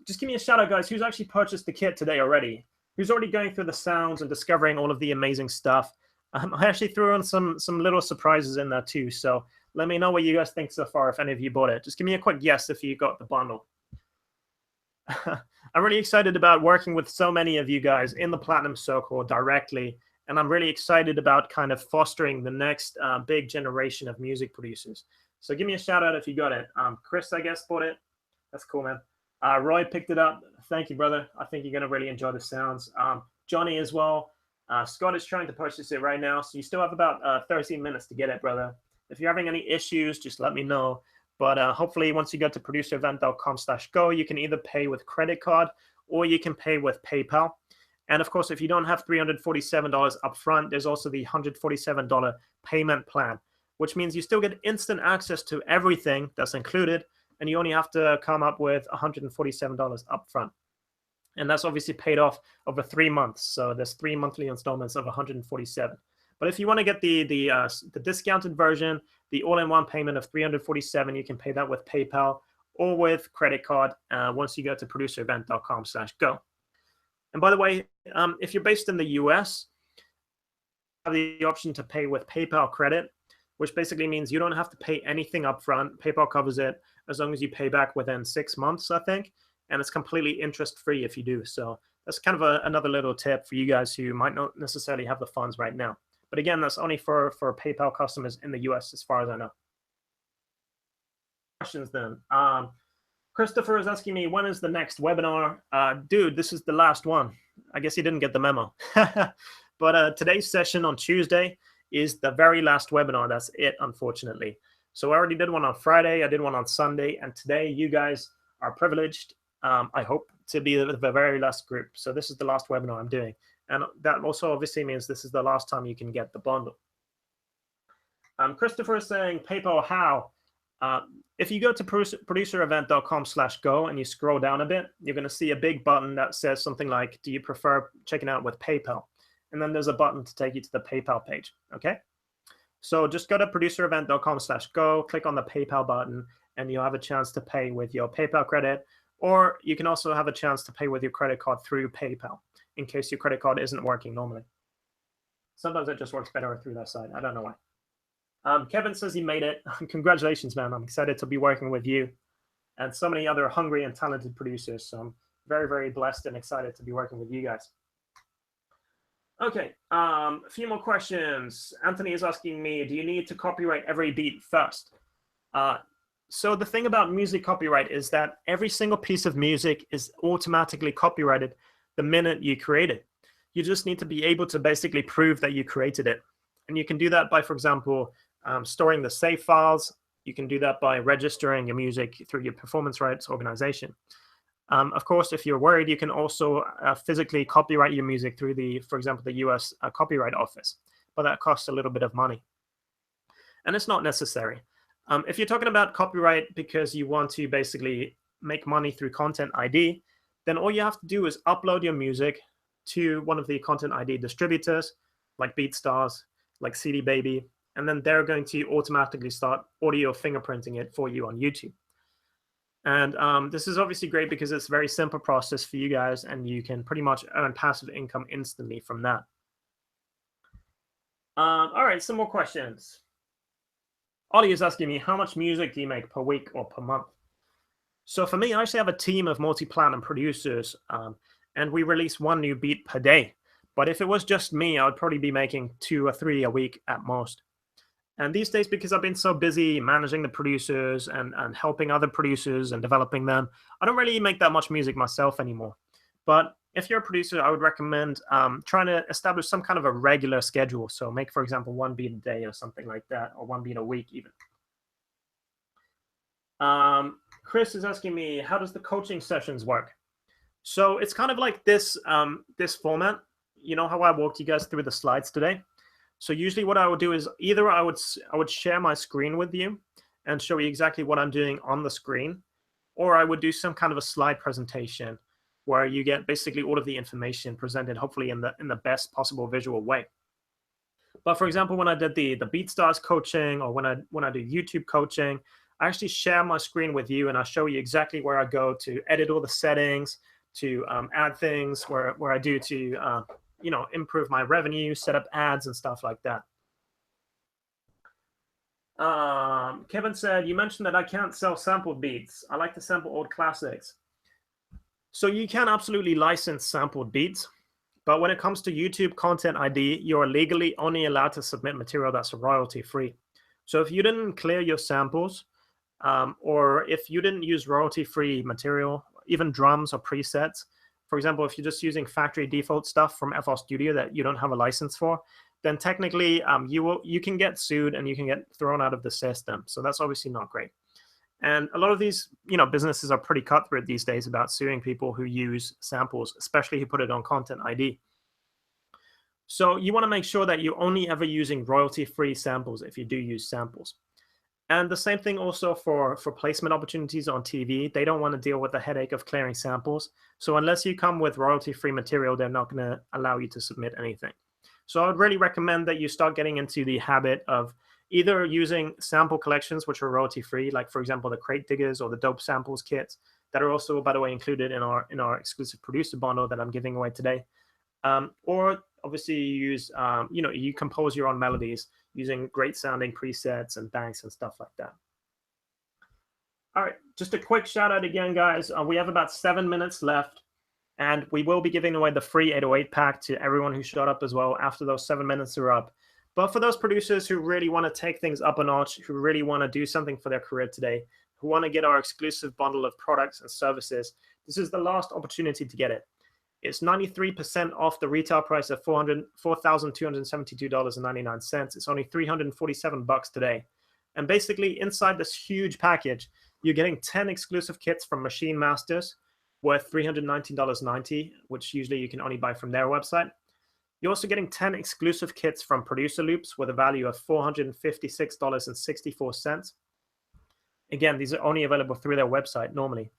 Just give me a shout out, guys. Who's actually purchased the kit today already? Who's already going through the sounds and discovering all of the amazing stuff? I actually threw in some little surprises in there too. So let me know what you guys think so far, if any of you bought it. Just give me a quick yes if you got the bundle. I'm really excited about working with so many of you guys in the Platinum Circle directly. And I'm really excited about kind of fostering the next big generation of music producers. So give me a shout out if you got it. Chris, I guess, bought it. That's cool, man. Roy picked it up. Thank you, brother. I think you're going to really enjoy the sounds. Johnny as well. Scott is trying to purchase it right now. So you still have about 13 minutes to get it, brother. If you're having any issues, just let me know. But hopefully once you get to producerevent.com/go, you can either pay with credit card or you can pay with PayPal. And of course, if you don't have $347 upfront, there's also the $147 payment plan, which means you still get instant access to everything that's included. And you only have to come up with $147 upfront. And that's obviously paid off over 3 months. So there's 3 monthly installments of $147. But if you want to get the discounted version, the all-in-one payment of $347, you can pay that with PayPal or with credit card once you go to producerevent.com/go. And by the way, if you're based in the US, you have the option to pay with PayPal credit, which basically means you don't have to pay anything upfront. PayPal covers it as long as you pay back within 6 months, I think. And it's completely interest-free if you do. So that's kind of another little tip for you guys who might not necessarily have the funds right now. But again, that's only for PayPal customers in the US, as far as I know. Questions then. Christopher is asking me, when is the next webinar? Dude, this is the last one. I guess you didn't get the memo. But today's session on Tuesday is the very last webinar. That's it, unfortunately. So I already did one on Friday. I did one on Sunday. And today, you guys are privileged, I hope, to be the very last group. So this is the last webinar I'm doing. And that also obviously means this is the last time you can get the bundle. Christopher is saying, PayPal, how? If you go to producerevent.com/go and you scroll down a bit, you're going to see a big button that says something like, do you prefer checking out with PayPal? And then there's a button to take you to the PayPal page, okay? So just go to producerevent.com/go, click on the PayPal button, and you'll have a chance to pay with your PayPal credit, or you can also have a chance to pay with your credit card through PayPal. in case your credit card isn't working normally. Sometimes it just works better through that side. I don't know why. Kevin says he made it. Congratulations, man. I'm excited to be working with you and so many other hungry and talented producers. So I'm very, very blessed and excited to be working with you guys. Okay, a few more questions. Anthony is asking me, do you need to copyright every beat first? So the thing about music copyright is that every single piece of music is automatically copyrighted the minute you create it. You just need to be able to basically prove that you created it. And you can do that by, for example, storing the save files. You can do that by registering your music through your performance rights organization. Of course, if you're worried, you can also physically copyright your music through for example, the US Copyright Office, but that costs a little bit of money. And it's not necessary. If you're talking about copyright because you want to basically make money through Content ID, then all you have to do is upload your music to one of the Content ID distributors, like BeatStars, like CD Baby, and then they're going to automatically start audio fingerprinting it for you on YouTube. And this is obviously great because it's a very simple process for you guys, and you can pretty much earn passive income instantly from that. All right, some more questions. Ollie is asking me, how much music do you make per week or per month? So for me, I actually have a team of multi-platinum producers, and we release one new beat per day. But if it was just me, I would probably be making 2 or 3 a week at most. And these days, because I've been so busy managing the producers and helping other producers and developing them, I don't really make that much music myself anymore. But if you're a producer, I would recommend trying to establish some kind of a regular schedule. So make, for example, 1 beat a day or something like that, or 1 beat a week even. Chris is asking me, how does the coaching sessions work? So it's kind of like this, this format. You know how I walked you guys through the slides today? So usually what I would do is either I would share my screen with you and show you exactly what I'm doing on the screen, or I would do some kind of a slide presentation where you get basically all of the information presented, hopefully in the best possible visual way. But for example, when I did the BeatStars coaching, or when I do YouTube coaching, I actually share my screen with you and I show you exactly where I go to edit all the settings, to add things where I do to improve my revenue, set up ads and stuff like that. Kevin said, you mentioned that I can't sell sampled beats. I like to sample old classics. So you can absolutely license sampled beats, but when it comes to YouTube Content ID, you're legally only allowed to submit material that's royalty free. So if you didn't clear your samples, or if you didn't use royalty free material, even drums or presets, for example, if you're just using factory default stuff from FL Studio that you don't have a license for, then technically you can get sued and you can get thrown out of the system. So that's obviously not great. And a lot of these, businesses are pretty cutthroat these days about suing people who use samples, especially who put it on Content ID. So you want to make sure that you're only ever using royalty-free samples if you do use samples. And the same thing also for placement opportunities on TV. They don't want to deal with the headache of clearing samples. So unless you come with royalty-free material, they're not going to allow you to submit anything. So I would really recommend that you start getting into the habit of either using sample collections, which are royalty-free, like, for example, the Crate Diggers or the Dope Samples kits that are also, by the way, included in our exclusive producer bundle that I'm giving away today. Or obviously you use, you compose your own melodies using great sounding presets and banks and stuff like that. All right, just a quick shout out again, guys. We have about 7 minutes left, and we will be giving away the free 808 pack to everyone who showed up as well after those 7 minutes are up. But for those producers who really want to take things up a notch, who really want to do something for their career today, who want to get our exclusive bundle of products and services, this is the last opportunity to get it. It's 93% off the retail price of $4,272.99. It's only $347 today. And basically, inside this huge package, you're getting 10 exclusive kits from Machine Masters worth $319.90, which usually you can only buy from their website. You're also getting 10 exclusive kits from Producer Loops with a value of $456.64. Again, these are only available through their website normally.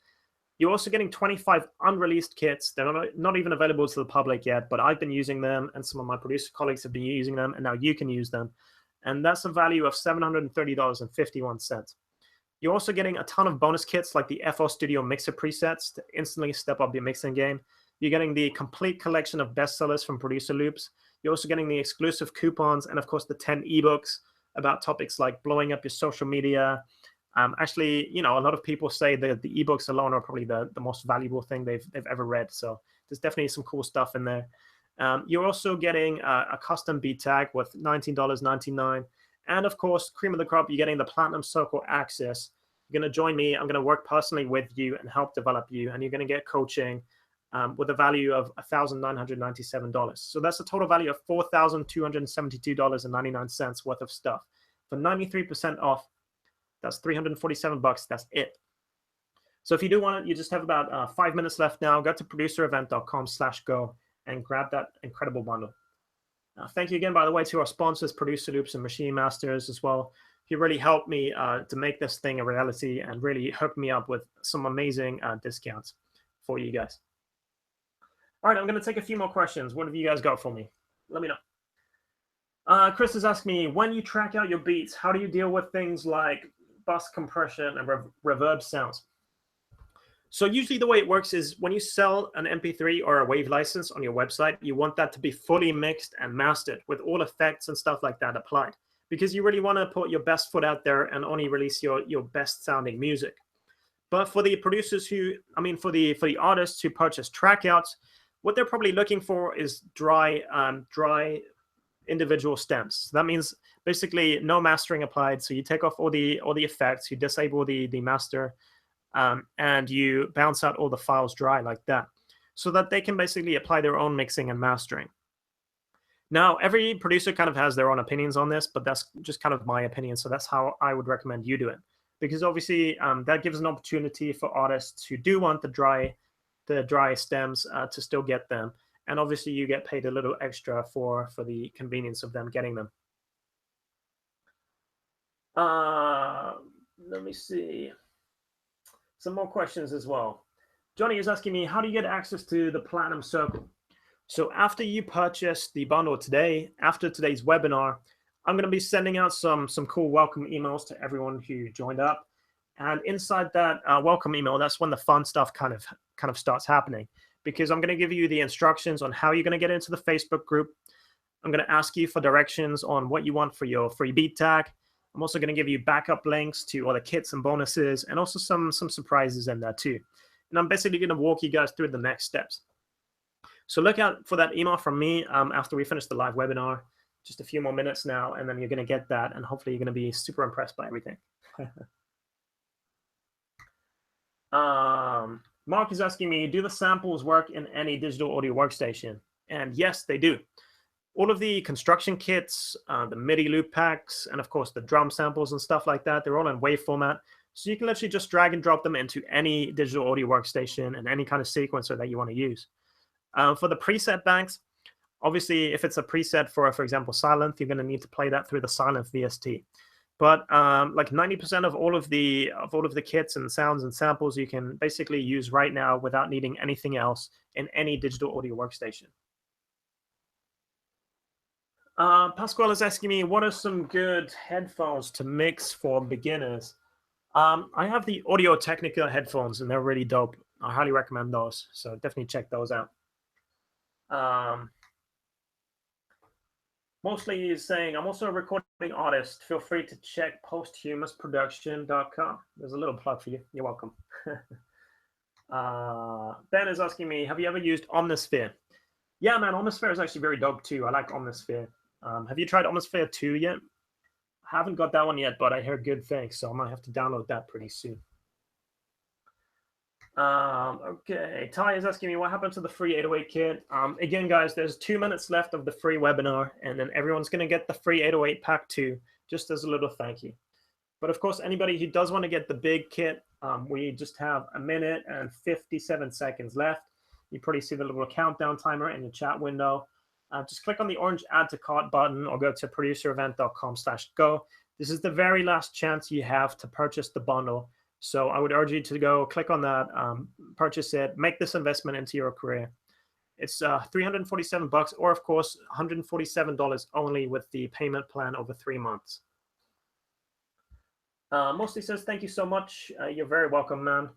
You're also getting 25 unreleased kits. They're not even available to the public yet, but I've been using them and some of my producer colleagues have been using them, and now you can use them. And that's a value of $730.51. You're also getting a ton of bonus kits like the FL Studio mixer presets to instantly step up your mixing game. You're getting the complete collection of bestsellers from Producer Loops. You're also getting the exclusive coupons and, of course, the 10 ebooks about topics like blowing up your social media. Actually, a lot of people say that the ebooks alone are probably the most valuable thing they've ever read. So there's definitely some cool stuff in there. You're also getting a custom beat tag with $19.99. And of course, cream of the crop, you're getting the Platinum Circle access. You're going to join me. I'm going to work personally with you and help develop you. And you're going to get coaching with a value of $1,997. So that's a total value of $4,272.99 worth of stuff. For 93% off, that's $347. That's it. So if you do want it, you just have about 5 minutes left now. Go to producerevent.com/go and grab that incredible bundle. Thank you again, by the way, to our sponsors, Producer Loops and Machine Masters as well. You really helped me to make this thing a reality and really hooked me up with some amazing discounts for you guys. All right, I'm going to take a few more questions. What have you guys got for me? Let me know. Chris is asking me, when you track out your beats, how do you deal with things like bus compression and reverb sounds? So usually the way it works is when you sell an MP3 or a WAV license on your website, you want that to be fully mixed and mastered with all effects and stuff like that applied, because you really want to put your best foot out there and only release your best sounding music. But for the producers for the artists who purchase trackouts, what they're probably looking for is dry individual stems. So that means basically no mastering applied. So you take off all the effects, you disable the master, and you bounce out all the files dry like that, so that they can basically apply their own mixing and mastering. Now, every producer kind of has their own opinions on this, but that's just kind of my opinion. So that's how I would recommend you do it, because obviously that gives an opportunity for artists who do want the dry stems to still get them. And obviously you get paid a little extra for the convenience of them getting them. Let me see. Some more questions as well. Johnny is asking me, how do you get access to the Platinum Circle? So after you purchase the bundle today, after today's webinar, I'm going to be sending out some cool welcome emails to everyone who joined up. And inside that welcome email, that's when the fun stuff kind of starts happening, because I'm going to give you the instructions on how you're going to get into the Facebook group. I'm going to ask you for directions on what you want for your free beat tag. I'm also going to give you backup links to all the kits and bonuses, and also some surprises in there too. And I'm basically going to walk you guys through the next steps. So look out for that email from me after we finish the live webinar. Just a few more minutes now, and then you're going to get that, and hopefully you're going to be super impressed by everything. Mark is asking me, do the samples work in any digital audio workstation? And yes, they do. All of the construction kits, the MIDI loop packs, and of course the drum samples and stuff like that, they're all in WAV format. So you can literally just drag and drop them into any digital audio workstation and any kind of sequencer that you want to use. For the preset banks, obviously if it's a preset for example, Silent, you're going to need to play that through the Silent VST. But like 90% of all of the kits and sounds and samples you can basically use right now without needing anything else in any digital audio workstation. Pasquale is asking me, what are some good headphones to mix for beginners? I have the Audio Technica headphones, and they're really dope. I highly recommend those, so definitely check those out. Mostly is saying, I'm also a recording artist. Feel free to check posthumusproduction.com. There's a little plug for you. You're welcome. Ben is asking me, have you ever used Omnisphere? Yeah, man, Omnisphere is actually very dope too. I like Omnisphere. Have you tried Omnisphere 2 yet? I haven't got that one yet, but I heard good things, so I might have to download that pretty soon. Okay, Ty is asking me what happened to the free 808 kit. Again, guys, there's 2 minutes left of the free webinar, and then everyone's going to get the free 808 pack too, just as a little thank you. But of course, anybody who does want to get the big kit, we just have 1 minute and 57 seconds left. You probably see the little countdown timer in the chat window. Just click on the orange add to cart button or go to producerevent.com/go. This is the very last chance you have to purchase the bundle. So I would urge you to go click on that, purchase it, make this investment into your career. It's $347, or of course, $147 only with the payment plan over 3 months. Mostly says, thank you so much. You're very welcome, man.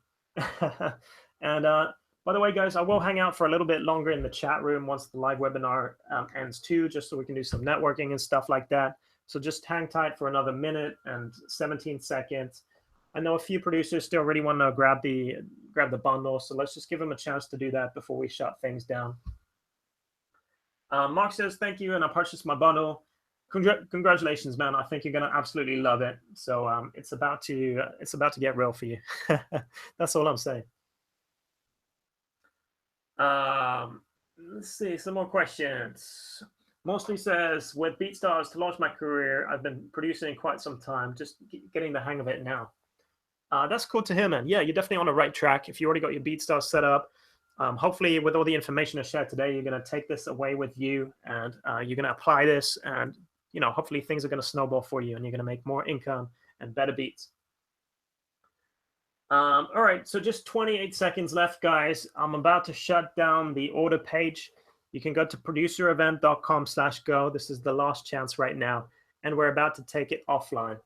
And By the way, guys, I will hang out for a little bit longer in the chat room once the live webinar ends too, just so we can do some networking and stuff like that. So just hang tight for another minute and 17 seconds. I know a few producers still really want to grab the bundle, so let's just give them a chance to do that before we shut things down. Mark says, thank you, and I purchased my bundle. Congratulations, man. I think you're going to absolutely love it. So it's about to get real for you. That's all I'm saying. Let's see, some more questions. Mostly says, with BeatStars to launch my career, I've been producing quite some time, just getting the hang of it now. That's cool to hear, man. Yeah, you're definitely on the right track. If you already got your BeatStars set up, hopefully with all the information I shared today, you're going to take this away with you, and you're going to apply this, and hopefully things are going to snowball for you, and you're going to make more income and better beats. All right, so just 28 seconds left, guys. I'm about to shut down the order page. You can go to producerevent.com/go. This is the last chance right now, and we're about to take it offline.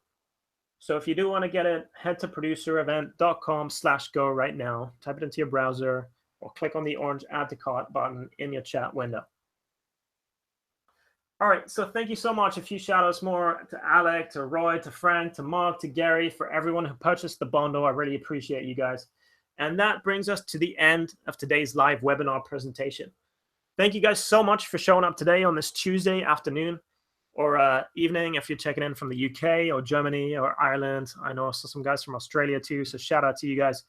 So if you do want to get it, head to producerevent.com/go right now. Type it into your browser or click on the orange add to cart button in your chat window. All right, so thank you so much. A few shout outs more to Alec, to Roy, to Frank, to Mark, to Gary, for everyone who purchased the bundle. I really appreciate you guys. And that brings us to the end of today's live webinar presentation. Thank you guys so much for showing up today on this Tuesday afternoon or evening if you're checking in from the UK or Germany or Ireland. I know some guys from Australia too, so shout out to you guys.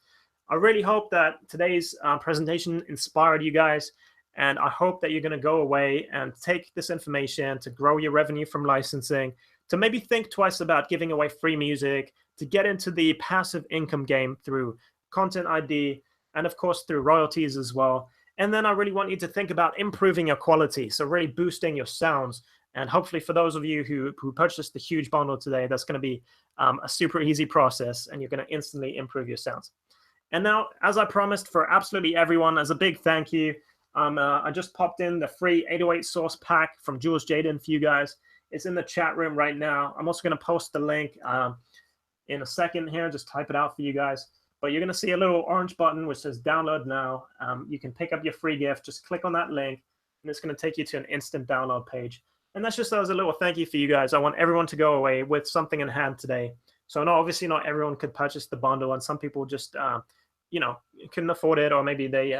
I really hope that today's presentation inspired you guys. And I hope that you're going to go away and take this information to grow your revenue from licensing, to maybe think twice about giving away free music, to get into the passive income game through Content ID, and of course through royalties as well. And then I really want you to think about improving your quality, so really boosting your sounds. And hopefully for those of you who purchased the huge bundle today, that's going to be a super easy process, and you're going to instantly improve your sounds. And now, as I promised, for absolutely everyone, as a big thank you, I just popped in the free 808 source pack from Jules Jaden for you guys. It's in the chat room right now. I'm also going to post the link in a second here. Just type it out for you guys. But you're going to see a little orange button which says download now. You can pick up your free gift. Just click on that link, and it's going to take you to an instant download page. And that's just as a little thank you for you guys. I want everyone to go away with something in hand today. So no, obviously not everyone could purchase the bundle, and some people just couldn't afford it, or maybe they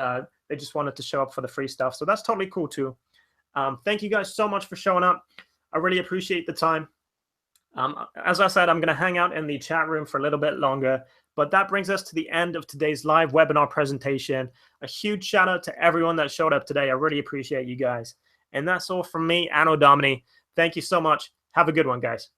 just wanted to show up for the free stuff. So that's totally cool too. Thank you guys so much for showing up. I really appreciate the time. As I said, I'm going to hang out in the chat room for a little bit longer, but that brings us to the end of today's live webinar presentation. A huge shout out to everyone that showed up today. I really appreciate you guys. And that's all from me, Anno Domini. Thank you so much. Have a good one, guys.